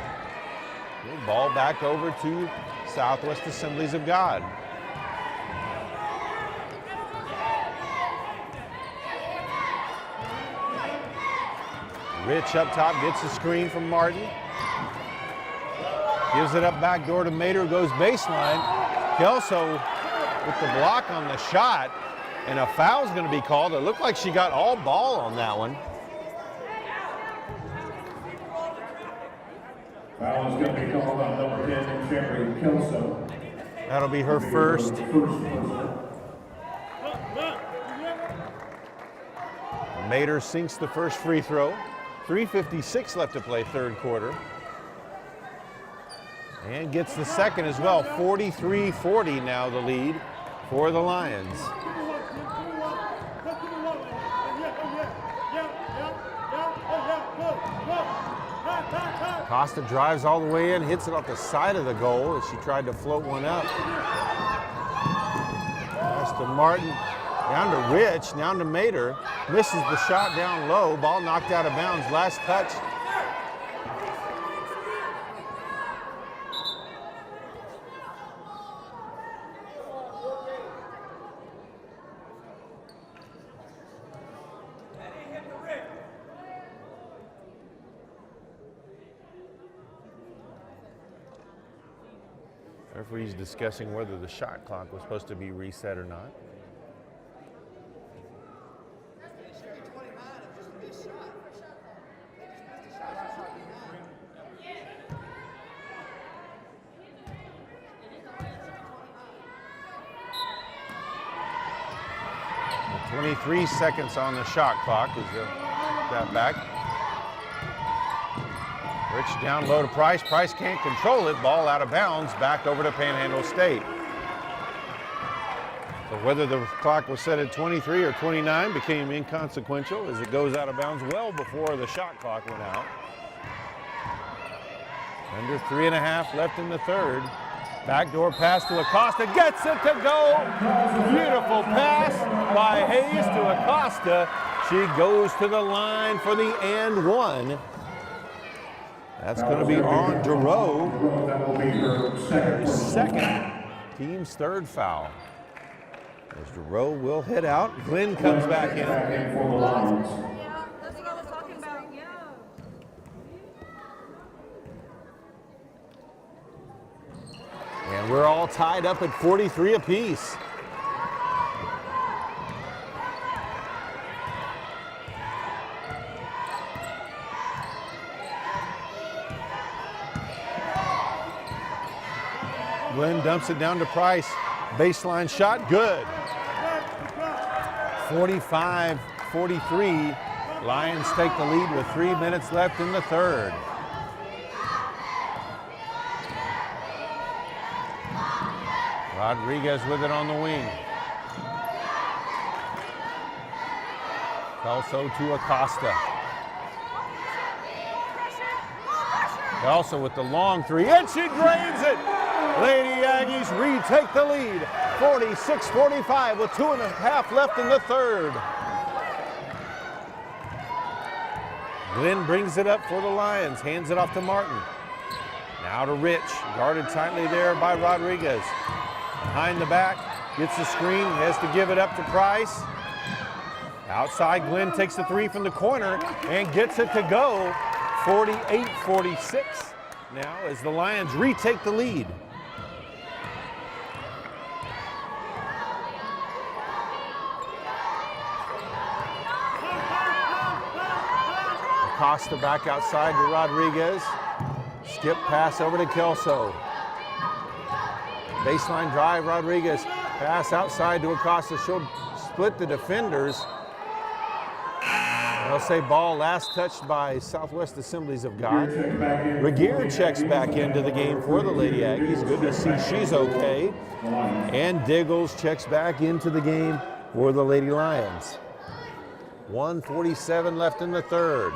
Ball back over to Southwest Assemblies of God. Rich up top, gets the screen from Martin. Gives it up back door to Mater, goes baseline. Kelso with the block on the shot, and a foul's going to be called. It looked like she got all ball on that one. Foul is going to be called on number 10, Chambry Kelso. That'll be her first. Mater sinks the first free throw. 3:56 left to play, third quarter. And gets the second as well. 43-40 now the lead for the Lions. Costa drives all the way in, hits it off the side of the goal as she tried to float one up. Pass to Martin, down to Rich, down to Mater. Misses the shot down low, ball knocked out of bounds, last touch. Referee's discussing whether the shot clock was supposed to be reset or not. Well, 23 seconds on the shot clock as that back. Rich down low to Price. Price can't control it. Ball out of bounds. Back over to Panhandle State. So whether the clock was set at 23 or 29 became inconsequential as it goes out of bounds well before the shot clock went out. Under 3.5 left in the third. Backdoor pass to Acosta. Gets it to go. Beautiful pass by Hayes to Acosta. She goes to the line for the and one. That's going to be on Durow. That will be her Second, team's third foul. As Durow will hit out, Glenn comes back in. For the Lions. Yeah, that's what I was talking about. Yeah. And we're all tied up at 43 apiece. Glenn dumps it down to Price. Baseline shot, good. 45-43. Lions take the lead with 3 minutes left in the third. Rodriguez with it on the wing. Also to Acosta. Also with the long three, and she drains it. Lady Aggies retake the lead, 46-45 with 2.5 left in the third. Glenn brings it up for the Lions, hands it off to Martin. Now to Rich, guarded tightly there by Rodriguez. Behind the back, gets the screen, has to give it up to Price. Outside, Glenn takes the three from the corner and gets it to go. 48-46 now as the Lions retake the lead. Acosta back outside to Rodriguez. Skip pass over to Kelso. Baseline drive, Rodriguez. Pass outside to Acosta. She'll split the defenders. They'll say ball last touched by Southwest Assemblies of God. Regier checks back into the game for the Lady Aggies. Good to see she's okay. And Diggles checks back into the game for the Lady Lions. 1:47 left in the third.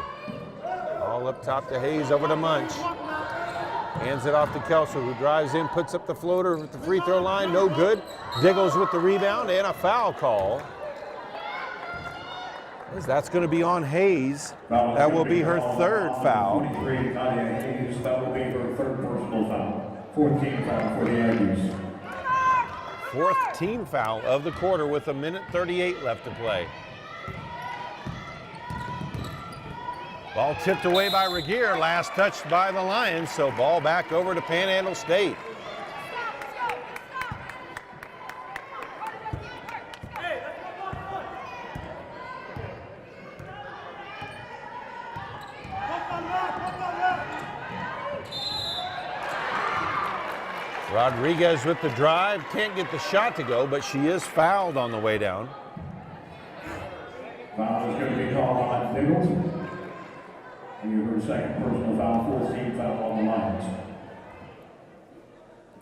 All up top to Hayes, over to Munch. Hands it off to Kelso, who drives in, puts up the floater with the free throw line, no good. Diggles with the rebound and a foul call. That's going to be on Hayes. That will be her third foul. That will be her third personal foul. 14th foul for the Aggies. Fourth team foul of the quarter with 1:38 left to play. Ball tipped away by Regier, last touched by the Lions, so ball back over to Panhandle State. Rodriguez with the drive, can't get the shot to go, but she is fouled on the way down. Foul is going to be called on Diggles. And her second personal foul, 14th foul on the Lions.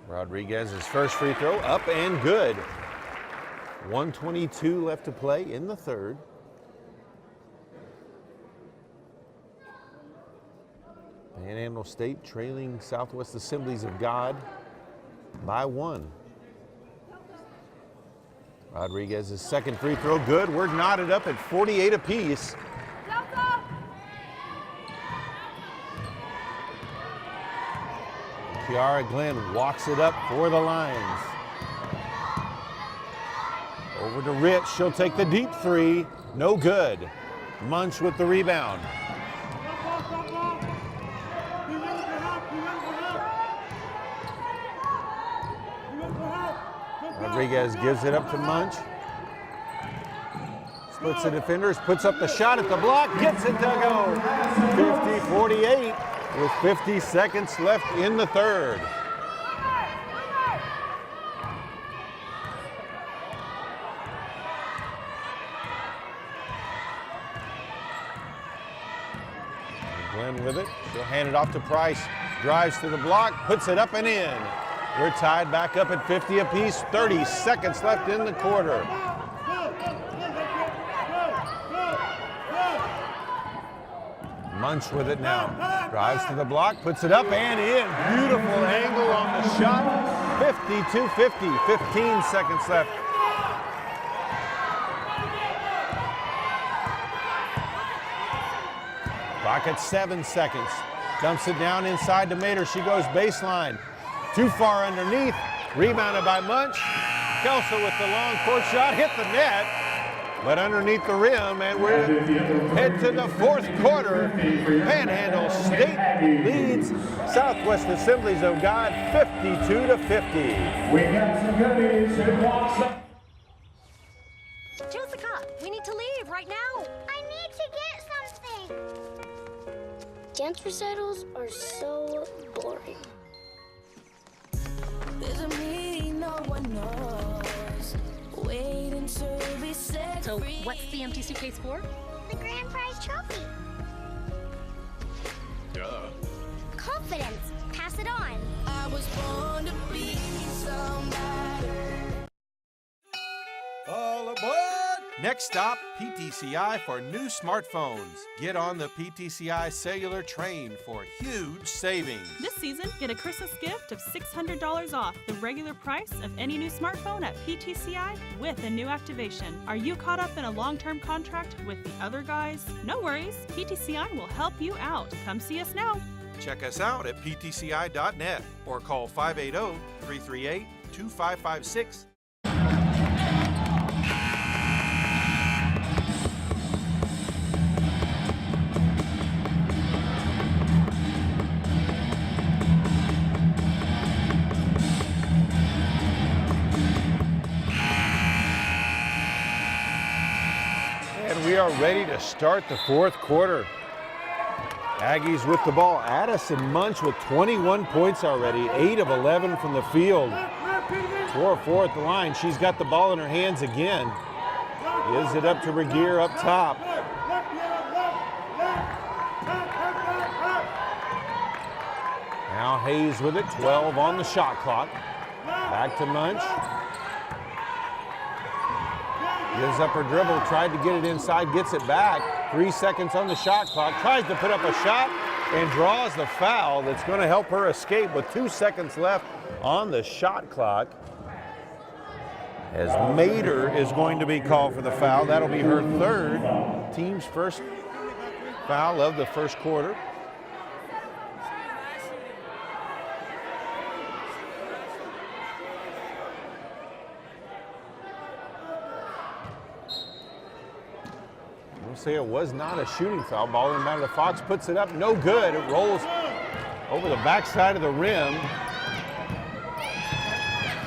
Rodriguez's first free throw up and good. 1:22 left to play in the third. Panhandle State trailing Southwest Assemblies of God by 1. Rodriguez's second free throw good. We're knotted up at 48 apiece. Kiara Glenn walks it up for the Lions. Over to Rich, she'll take the deep three, no good. Munch with the rebound. Rodriguez gives it up to Munch. Splits the defenders, puts up the shot at the block, gets it to go. 50-48 with 50 seconds left in the third. Glenn with it. She'll hand it off to Price. Drives to the block, puts it up and in. We're tied back up at 50 apiece. 30 seconds left in the quarter. Munch with it now. Drives to the block, puts it up and in. Beautiful angle on the shot. 52-50, 15 seconds left. Clock at 7 seconds. Dumps it down inside to Mater. She goes baseline. Too far underneath. Rebounded by Munch. Kelso with the long court shot. Hit the net. But underneath the rim, and we're head to the fourth quarter. Panhandle State leads Southwest Assemblies of God 52-50. We got some goodies who want some. Jessica, we need to leave right now. I need to get something. Dance recitals are so boring. There's a meaning no one knows. Wait until we set So, free. what's the empty suitcase for? The grand prize trophy. Confidence. Pass it on. I was born to be somebody. All aboard! Next stop, PTCI for new smartphones. Get on the PTCI cellular train for huge savings. This season, get a Christmas gift of $600 off the regular price of any new smartphone at PTCI with a new activation. Are you caught up in a long-term contract with the other guys? No worries, PTCI will help you out. Come see us now. Check us out at ptci.net or call 580-338-2556. We are ready to start the fourth quarter. Aggies with the ball. Addison Munch with 21 points already, 8 of 11 from the field. 4 of 4 at the line. She's got the ball in her hands again. Gives it up to Regier up top. Now Hayes with it, 12 on the shot clock. Back to Munch. Gives up her dribble, tried to get it inside, gets it back. 3 seconds on the shot clock, tries to put up a shot and draws the foul that's going to help her escape with 2 seconds left on the shot clock. As Mater is going to be called for the foul. That'll be her third, team's first foul of the first quarter. We'll say it was not a shooting foul. Ball inbounded to Fox, puts it up, no good. It rolls over the backside of the rim.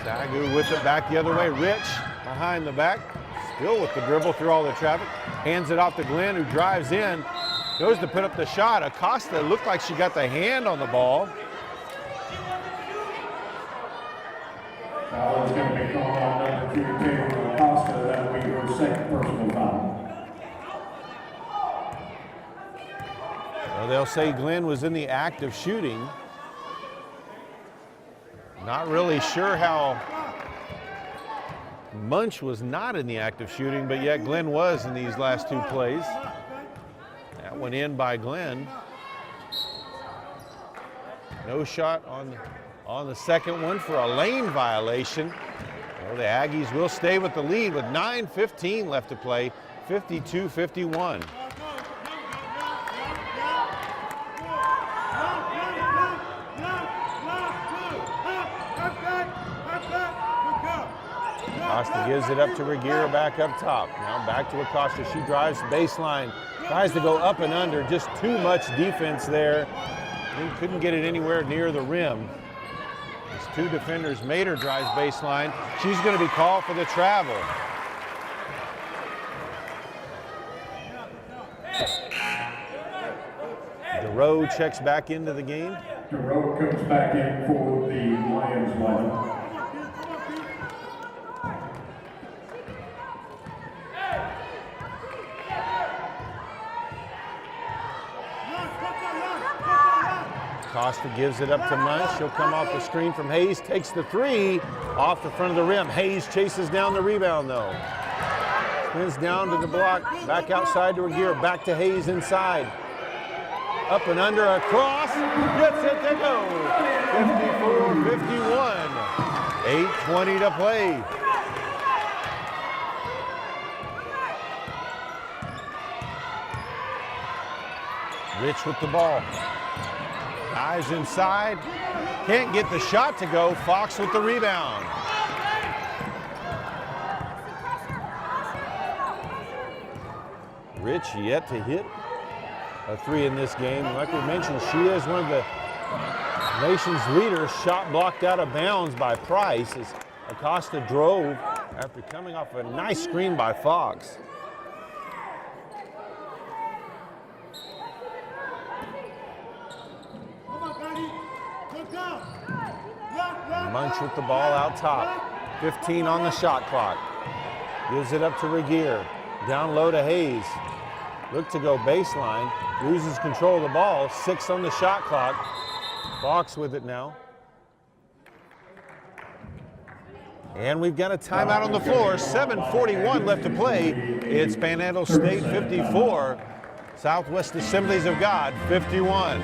SAGU with it back the other way. Rich behind the back, still with the dribble through all the traffic. Hands it off to Glenn, who drives in, goes to put up the shot. Acosta looked like she got the hand on the ball. Foul is going to be called on number 2, Taylor Acosta. That will be her second personal foul. Well, they'll say Glenn was in the act of shooting. Not really sure how Munch was not in the act of shooting, but yet Glenn was in these last 2 plays. That went in by Glenn. No shot on the second one for a lane violation. Well, the Aggies will stay with the lead with 9:15 left to play, 52-51. Acosta gives it up to Regier back up top. Now back to Acosta. She drives baseline, tries to go up and under. Just too much defense there. He couldn't get it anywhere near the rim. Just two defenders. Mater drives baseline. She's going to be called for the travel. DeRoe checks back into the game. DeRoe comes back in for the Lions lineup. Costa gives it up to Munch. She'll come off the screen from Hayes, takes the three off the front of the rim. Hayes chases down the rebound though. Spins down to the block, back outside to Regier, back to Hayes inside. Up and under, across, gets it to go. 54-51, 8:20 to play. Rich with the ball. Eyes inside, can't get the shot to go. Fox with the rebound. Rich yet to hit a three in this game. Like we mentioned, she is one of the nation's leaders. Shot blocked out of bounds by Price as Acosta drove after coming off a nice screen by Fox. Munch with the ball out top. 15 on the shot clock. Gives it up to Regier. Down low to Hayes. Look to go baseline. Loses control of the ball. 6 on the shot clock. Fox with it now. And we've got a timeout on the floor. 7:41 left to play. It's Panhandle State 54. Southwest Assemblies of God 51.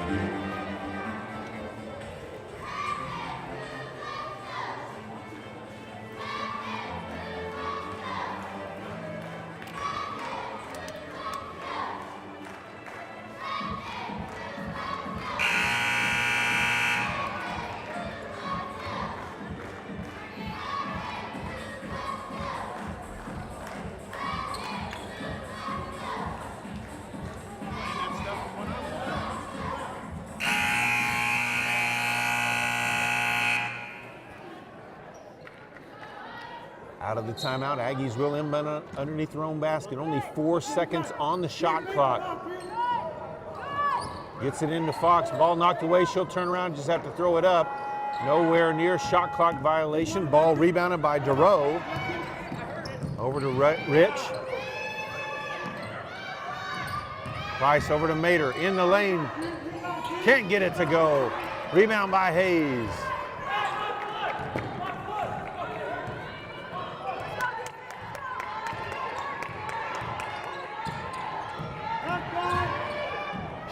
Out of the timeout, Aggies will inbound underneath their own basket. Only 4 seconds on the shot clock. Gets it into Fox, ball knocked away. She'll turn around, just have to throw it up. Nowhere near shot clock violation. Ball rebounded by DeRoe. Over to Rich. Price over to Mater, in the lane. Can't get it to go. Rebound by Hayes.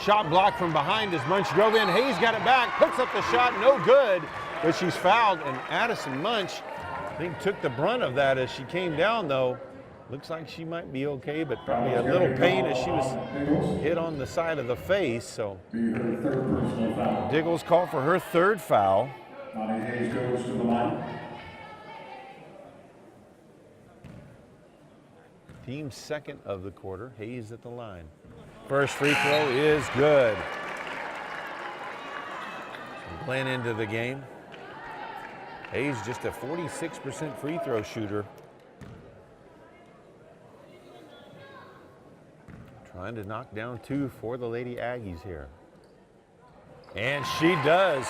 Shot blocked from behind as Munch drove in. Hayes got it back, puts up the shot, no good, but she's fouled, and Addison Munch, I think, took the brunt of that as she came down, though. Looks like she might be okay, but probably a little pain as she was hit on the side of the face, so. Diggles called for her third foul. Hayes goes to the line. Team second of the quarter. Hayes at the line. First free throw is good. Glenn into the game. Hayes just a 46% free throw shooter. Trying to knock down 2 for the Lady Aggies here. And she does.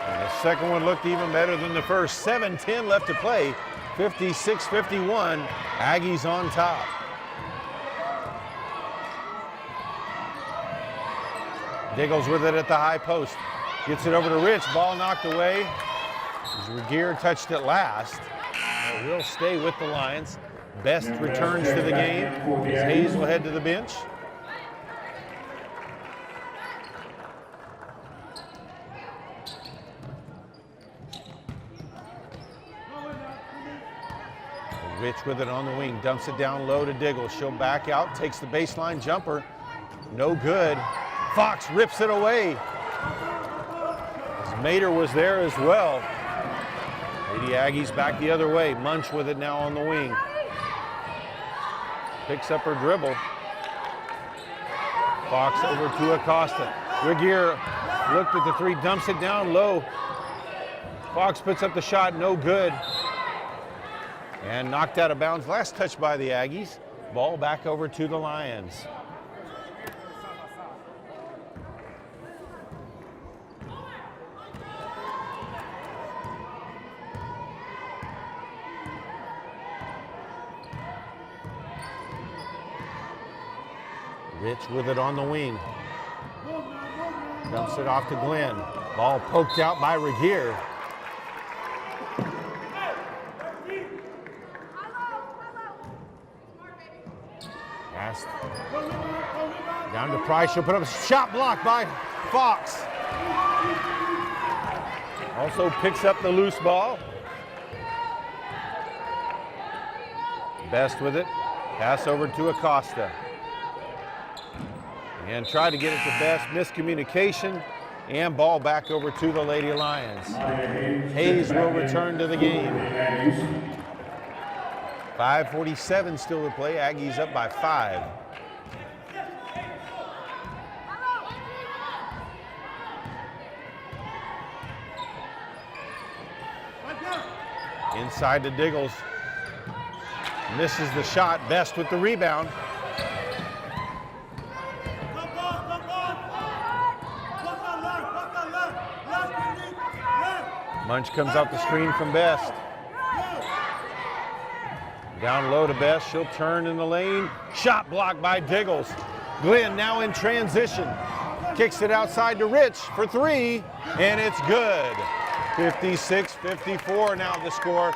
And the second one looked even better than the first. 7:10 left to play. 56-51. Aggies on top. Diggles with it at the high post. Gets it over to Rich. Ball knocked away. Regier touched it last. It will stay with the Lions. Best returns to the game as Hayes will head to the bench. Rich with it on the wing. Dumps it down low to Diggles. She'll back out. Takes the baseline jumper. No good. Fox rips it away. Mater was there as well. Lady Aggies back the other way. Munch with it now on the wing. Picks up her dribble. Fox over to Acosta. Regier looked at the three, dumps it down low. Fox puts up the shot, no good. And knocked out of bounds. Last touch by the Aggies. Ball back over to the Lions. Rich with it on the wing. Dumps it off to Glenn. Ball poked out by Regier. Pass down to Price. She'll put up a shot blocked by Fox. Also picks up the loose ball. Best with it. Pass over to Acosta. And try to get it to Best. Miscommunication. And ball back over to the Lady Lions. Hayes will return to the game. 5:47 still to play. Aggies up by 5. Inside to Diggles. Misses the shot. Best with the rebound. Munch comes out the screen from Best. Down low to Best. She'll turn in the lane. Shot blocked by Diggles. Glenn now in transition. Kicks it outside to Rich for 3, and it's good. 56-54 now the score.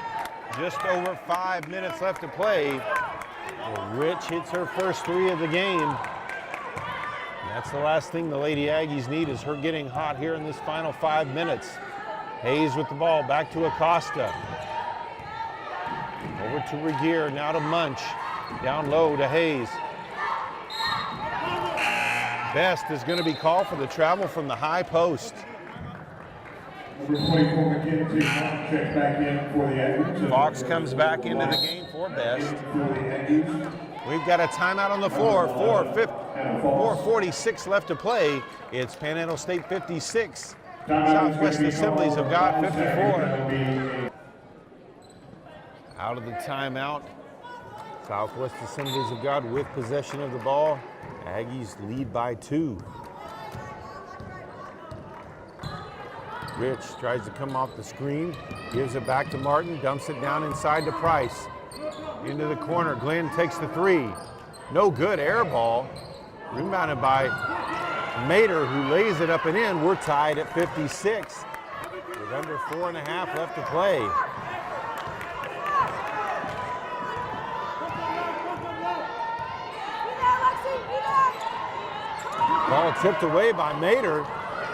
Just over 5 minutes left to play. Well, Rich hits her first 3 of the game. That's the last thing the Lady Aggies need, is her getting hot here in this final 5 minutes. Hayes with the ball, back to Acosta. Over to Regier, now to Munch. Down low to Hayes. Best is going to be called for the travel from the high post. Fox comes back into the game for Best. We've got a timeout on the floor. 4:46 left to play. It's Panhandle State 56. Southwest Assemblies of God 54. Out of the timeout. Southwest Assemblies of God with possession of the ball. Aggies lead by 2. Rich tries to come off the screen, gives it back to Martin, dumps it down inside to Price. Into the corner, Glenn takes the 3. No good, air ball. Rebounded by Mater, who lays it up and in. We're tied at 56 with under 4.5 left to play. Ball tipped away by Mater.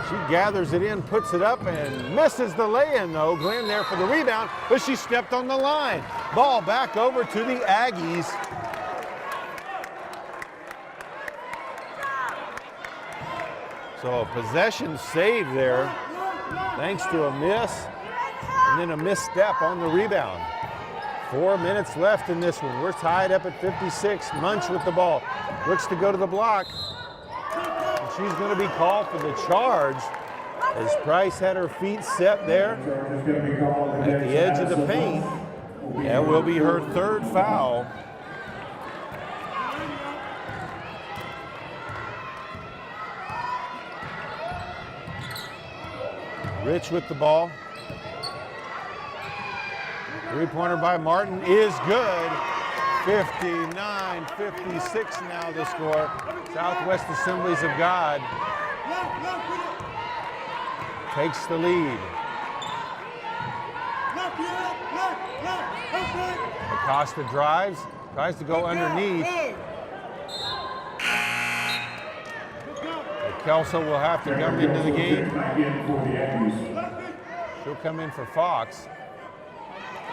She gathers it in, puts it up, and misses the lay-in, though. Glenn there for the rebound, but she stepped on the line. Ball back over to the Aggies. So a possession save there, thanks to a miss, and then a misstep on the rebound. 4 minutes left in this one. We're tied up at 56. Munch with the ball. Looks to go to the block. She's going to be called for the charge as Price had her feet set there at the edge of the paint. That will be her 3rd foul. Rich with the ball. 3-pointer by Martin is good. 59-56 now the score. Southwest Assemblies of God takes the lead. Acosta drives, tries to go underneath. Kelso will have to come into the game. She'll come in for Fox.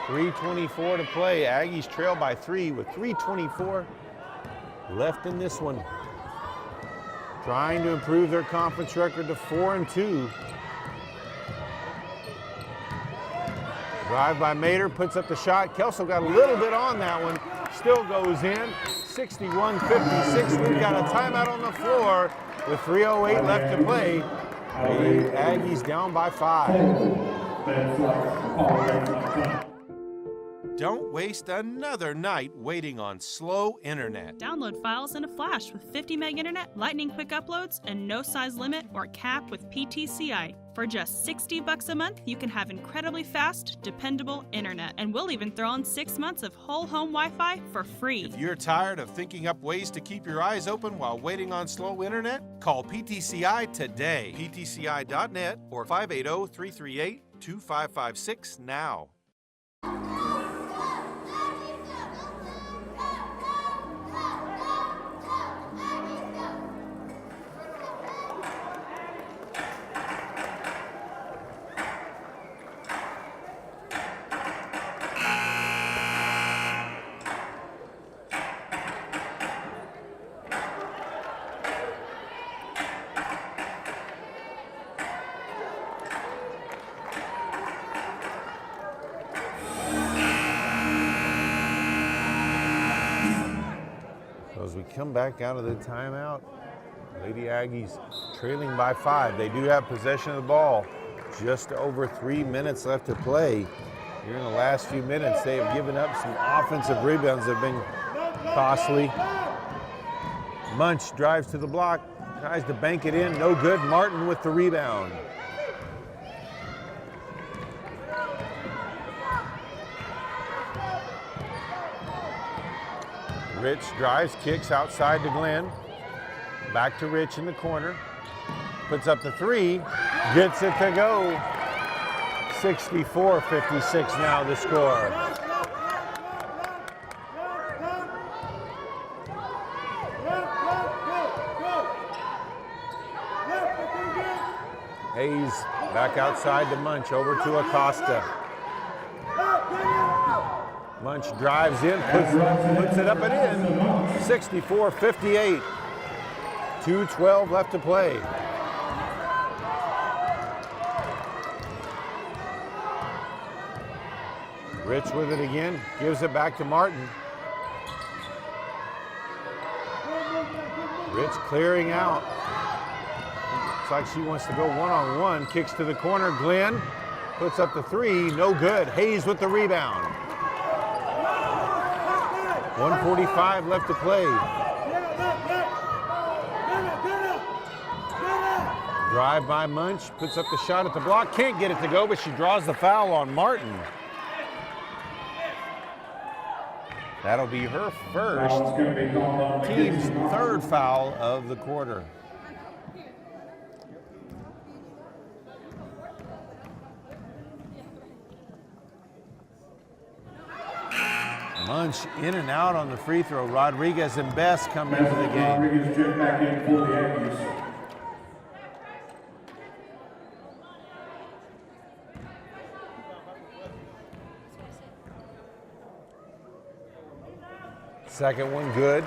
3:24 to play. Aggies trail by 3 with 3:24 left in this one. Trying to improve their conference record to 4-2. Drive by Mater, puts up the shot. Kelso got a little bit on that one. Still goes in. 61-56. We've got a timeout on the floor with 3:08 left to play. The Aggies down by 5. Red flag, call red flag time. Don't waste another night waiting on slow internet. Download files in a flash with 50 meg internet, lightning quick uploads, and no size limit or cap with PTCI. For just $60 a month, you can have incredibly fast, dependable internet. And we'll even throw in 6 months of whole home Wi-Fi for free. If you're tired of thinking up ways to keep your eyes open while waiting on slow internet, call PTCI today. PTCI.net or 580-338-2556 now. As we come back out of the timeout, Lady Aggies trailing by 5. They do have possession of the ball. Just over 3 minutes left to play. Here in the last few minutes, they have given up some offensive rebounds that have been costly. Munch drives to the block, tries to bank it in, no good. Martin with the rebound. Rich drives, kicks outside to Glenn. Back to Rich in the corner. Puts up the 3, gets it to go. 64-56 now the score. Hayes back outside to Munch, over to Acosta. Munch drives in, puts it up and in. 64-58. 2:12 left to play. Rich with it again, gives it back to Martin. Rich clearing out. Looks like she wants to go one-on-one. Kicks to the corner. Glenn puts up the 3, no good. Hayes with the rebound. 1:45 left to play. Drive by Munch, puts up the shot at the block. Can't get it to go, but she draws the foul on Martin. That'll be her first, team's 3rd foul of the quarter. Munch in and out on the free throw. Rodriguez and Best come into the game. Rodriguez check back in for the Aggies. Second one good.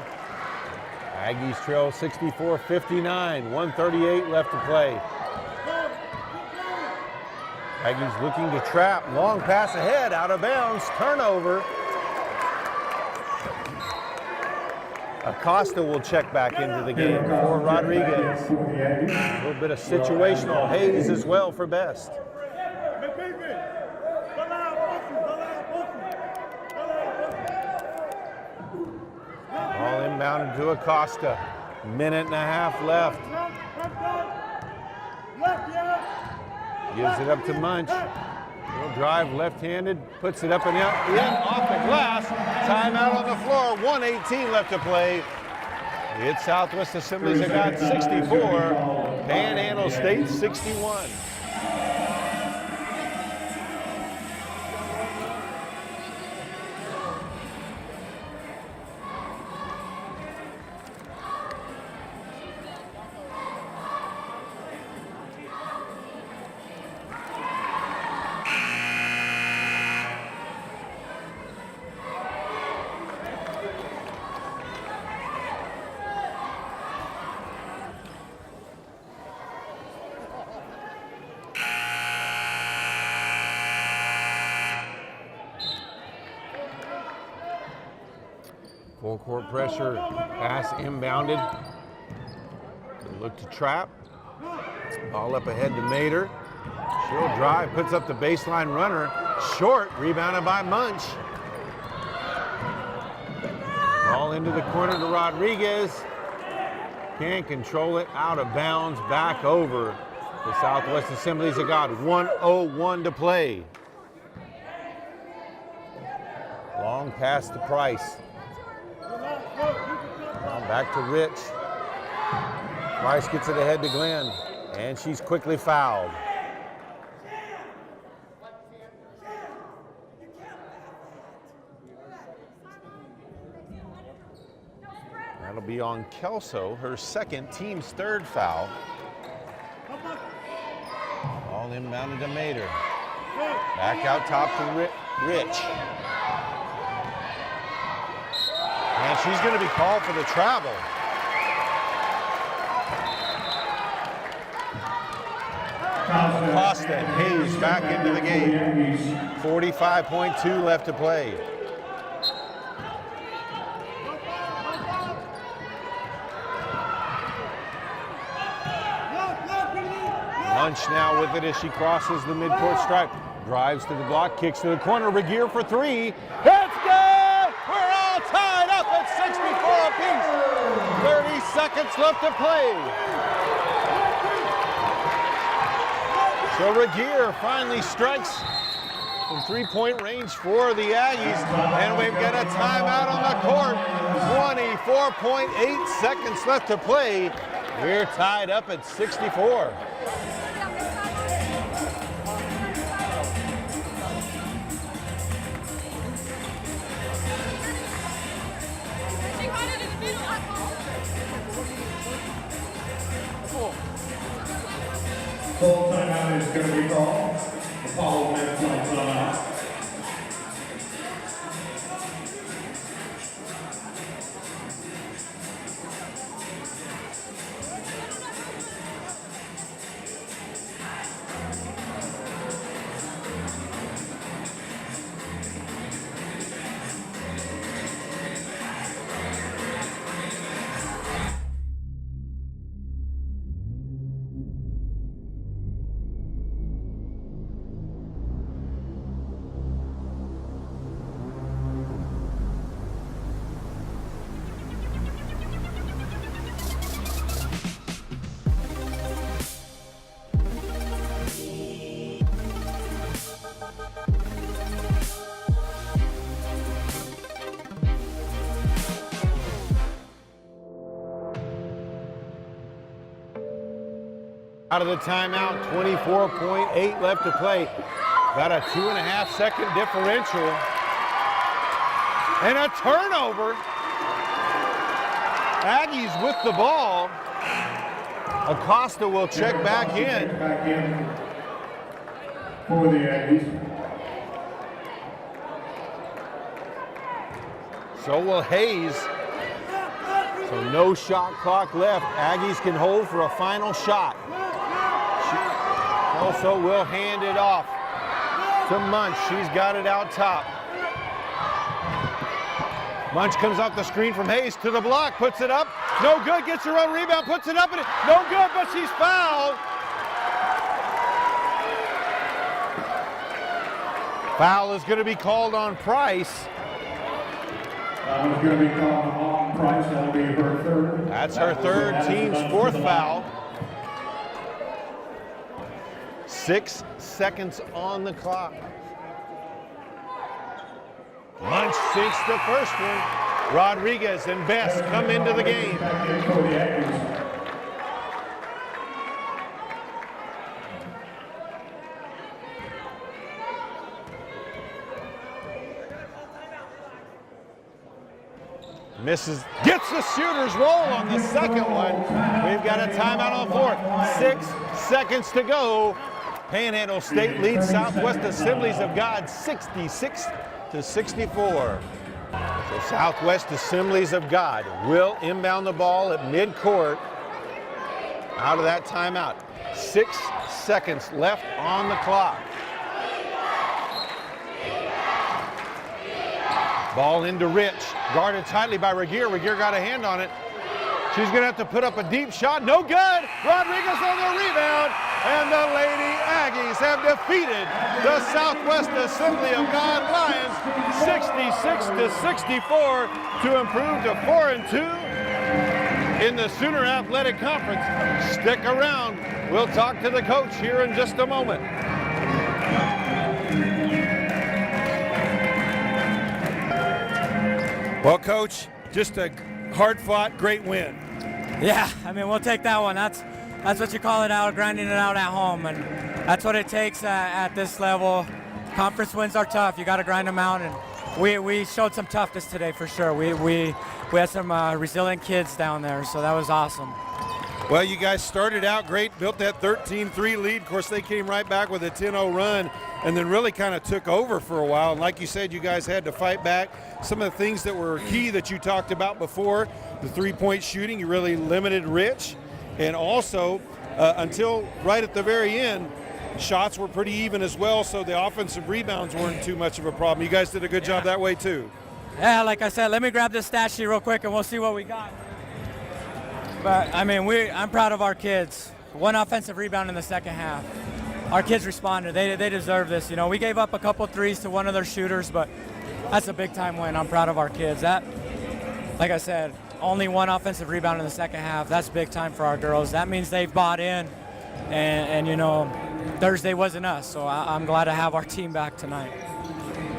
Aggies trail 64-59. 1:38 left to play. Aggies looking to trap. Long pass ahead, out of bounds. Turnover. Acosta will check back into the game for Rodriguez. A little bit of situational. Hayes as well for Best. All inbounded to Acosta. Minute and a half left. Gives it up to Munch. Little drive left-handed, puts it up and out, in off the glass. Timeout on the floor, 1:18 left to play. It's Southwest Assemblies that got 64, Panhandle State 61. Full court pressure, pass inbounded. They look to trap. Ball up ahead to Mater. She'll drive, puts up the baseline runner. Short, rebounded by Munch. Ball into the corner to Rodriguez. Can't control it, out of bounds, back over the Southwest Assemblies of God. 1:01 to play. Long pass to Price. Now back to Rich. Price gets it ahead to Glenn, and she's quickly fouled. That'll be on Kelso, her second, team's third foul. All inbounded to Mater. Back out top to Rich. And she's going to be called for the travel. Costa and Hayes back into the game. 45.2 left to play. Munch now with it as she crosses the midcourt stripe. Drives to the block, kicks to the corner. Regier for three. It's good! We're all tied up at 64 apiece. 30 seconds left to play. So Regier finally strikes from three-point range for the Aggies. And we've got a timeout on the court. 24.8 seconds left to play. We're tied up at 64. Full timeout is going to be called. The following minutes on timeout. Out of the timeout, 24.8 left to play. Got a 2.5 second differential. And a turnover. Aggies with the ball. Acosta will check back in. Back in for the Aggies. So will Hayes. So no shot clock left. Aggies can hold for a final shot. Also will hand it off to Munch. She's got it out top. Munch comes off the screen from Hayes to the block, puts it up. No good, gets her own rebound, puts it up. And no good, but she's fouled. Foul is going to be called on Price. Foul is going to be called on Price. That'll be her third. That's her third, team's fourth foul. 6 seconds on the clock. Munch sinks the first one. Rodriguez and Best come into the game. Misses, gets the shooter's roll on the second one. We've got a timeout on the floor. 6 seconds to go. Panhandle State leads Southwest Assemblies of God 66 to 64. So Southwest Assemblies of God will inbound the ball at midcourt. Out of that timeout. 6 seconds left on the clock. Ball into Rich, guarded tightly by Regier. Regier got a hand on it. She's gonna have to put up a deep shot, no good. Rodriguez on the rebound, and the Lady Aggies have defeated the Southwest Assembly of God Lions 66-64 to improve to 4-2 in the Sooner Athletic Conference. Stick around. We'll talk to the coach here in just a moment. Well, Coach, just a hard-fought, great win. Yeah, I mean, we'll take that one. That's what you call it out, grinding it out at home, and that's what it takes at this level. Conference wins are tough. You got to grind them out, and we showed some toughness today for sure. We had some resilient kids down there, so that was awesome. Well, you guys started out great, built that 13-3 lead. Of course, they came right back with a 10-0 run and then really kind of took over for a while. And like you said, you guys had to fight back. Some of the things that were key that you talked about before, the three-point shooting, you really limited Rich. And also, until right at the very end, shots were pretty even as well, so the offensive rebounds weren't too much of a problem. You guys did a good job that way too. Yeah, like I said, let me grab this stat sheet real quick and we'll see what we got. But, I mean, I'm proud of our kids. One offensive rebound in the second half. Our kids responded. They deserve this. You know, we gave up a couple threes to one of their shooters, but that's a big-time win. I'm proud of our kids. That, like I said, only one offensive rebound in the second half. That's big time for our girls. That means they've bought in, and you know, Thursday wasn't us, so I'm glad to have our team back tonight.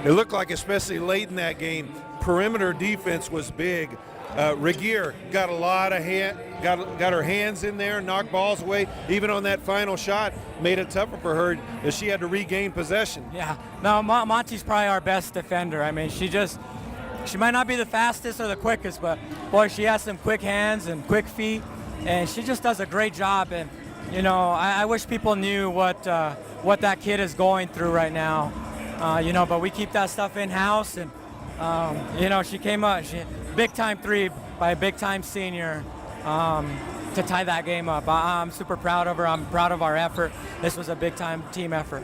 It looked like, especially late in that game, perimeter defense was big. Regier got a lot of got her hands in there, knocked balls away. Even on that final shot, made it tougher for her as she had to regain possession. Yeah, no, Monty's probably our best defender. I mean, she might not be the fastest or the quickest, but boy, she has some quick hands and quick feet, and she just does a great job. And you know, I wish people knew what that kid is going through right now. You know, but we keep that stuff in house, and you know, she came up. Big time three by a big time senior to tie that game up. I'm super proud of her. I'm proud of our effort. This was a big time team effort.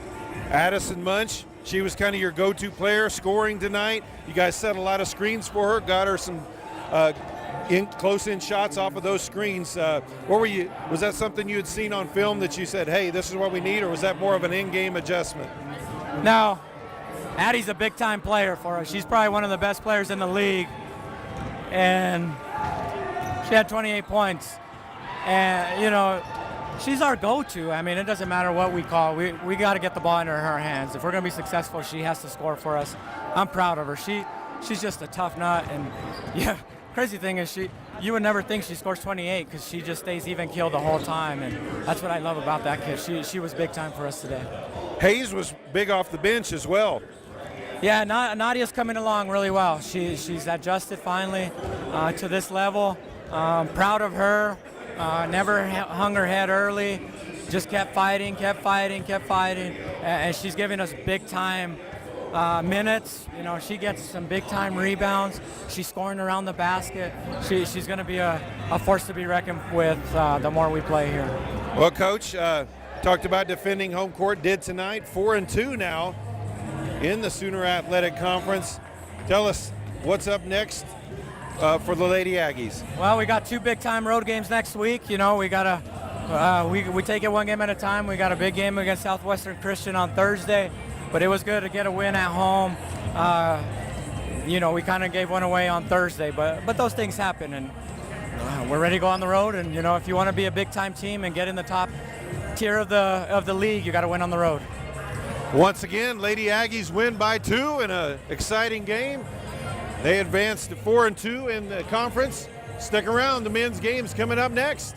Addison Munch, she was kind of your go-to player scoring tonight. You guys set a lot of screens for her, got her some close-in shots off of those screens. Was that something you had seen on film that you said, hey, this is what we need, or was that more of an in-game adjustment? No, Addie's a big time player for us. She's probably one of the best players in the league. And she had 28 points, and you know, she's our go-to. I mean, it doesn't matter what we call. We got to get the ball into her hands. If we're going to be successful, she has to score for us. I'm proud of her. She's just a tough nut, and yeah, crazy thing is you would never think she scores 28 because she just stays even keel the whole time, and that's what I love about that kid. She was big time for us today. Hayes was big off the bench as well. Yeah, Nadia's coming along really well. She's adjusted finally to this level. Proud of her. Never hung her head early. Just kept fighting, and she's giving us big time minutes. You know, she gets some big time rebounds. She's scoring around the basket. She's going to be a force to be reckoned with the more we play here. Well, Coach, talked about defending home court. Did tonight. 4-2 now in the Sooner Athletic Conference. Tell us what's up next for the Lady Aggies. Well, we got 2 big-time road games next week. You know, we got we take it one game at a time. We got a big game against Southwestern Christian on Thursday, but it was good to get a win at home. You know, we kind of gave one away on Thursday, but those things happen, and we're ready to go on the road. And you know, if you want to be a big-time team and get in the top tier of the league, you got to win on the road. Once again, Lady Aggies win by 2 in an exciting game. They advanced to 4-2 in the conference. Stick around, the men's game's coming up next.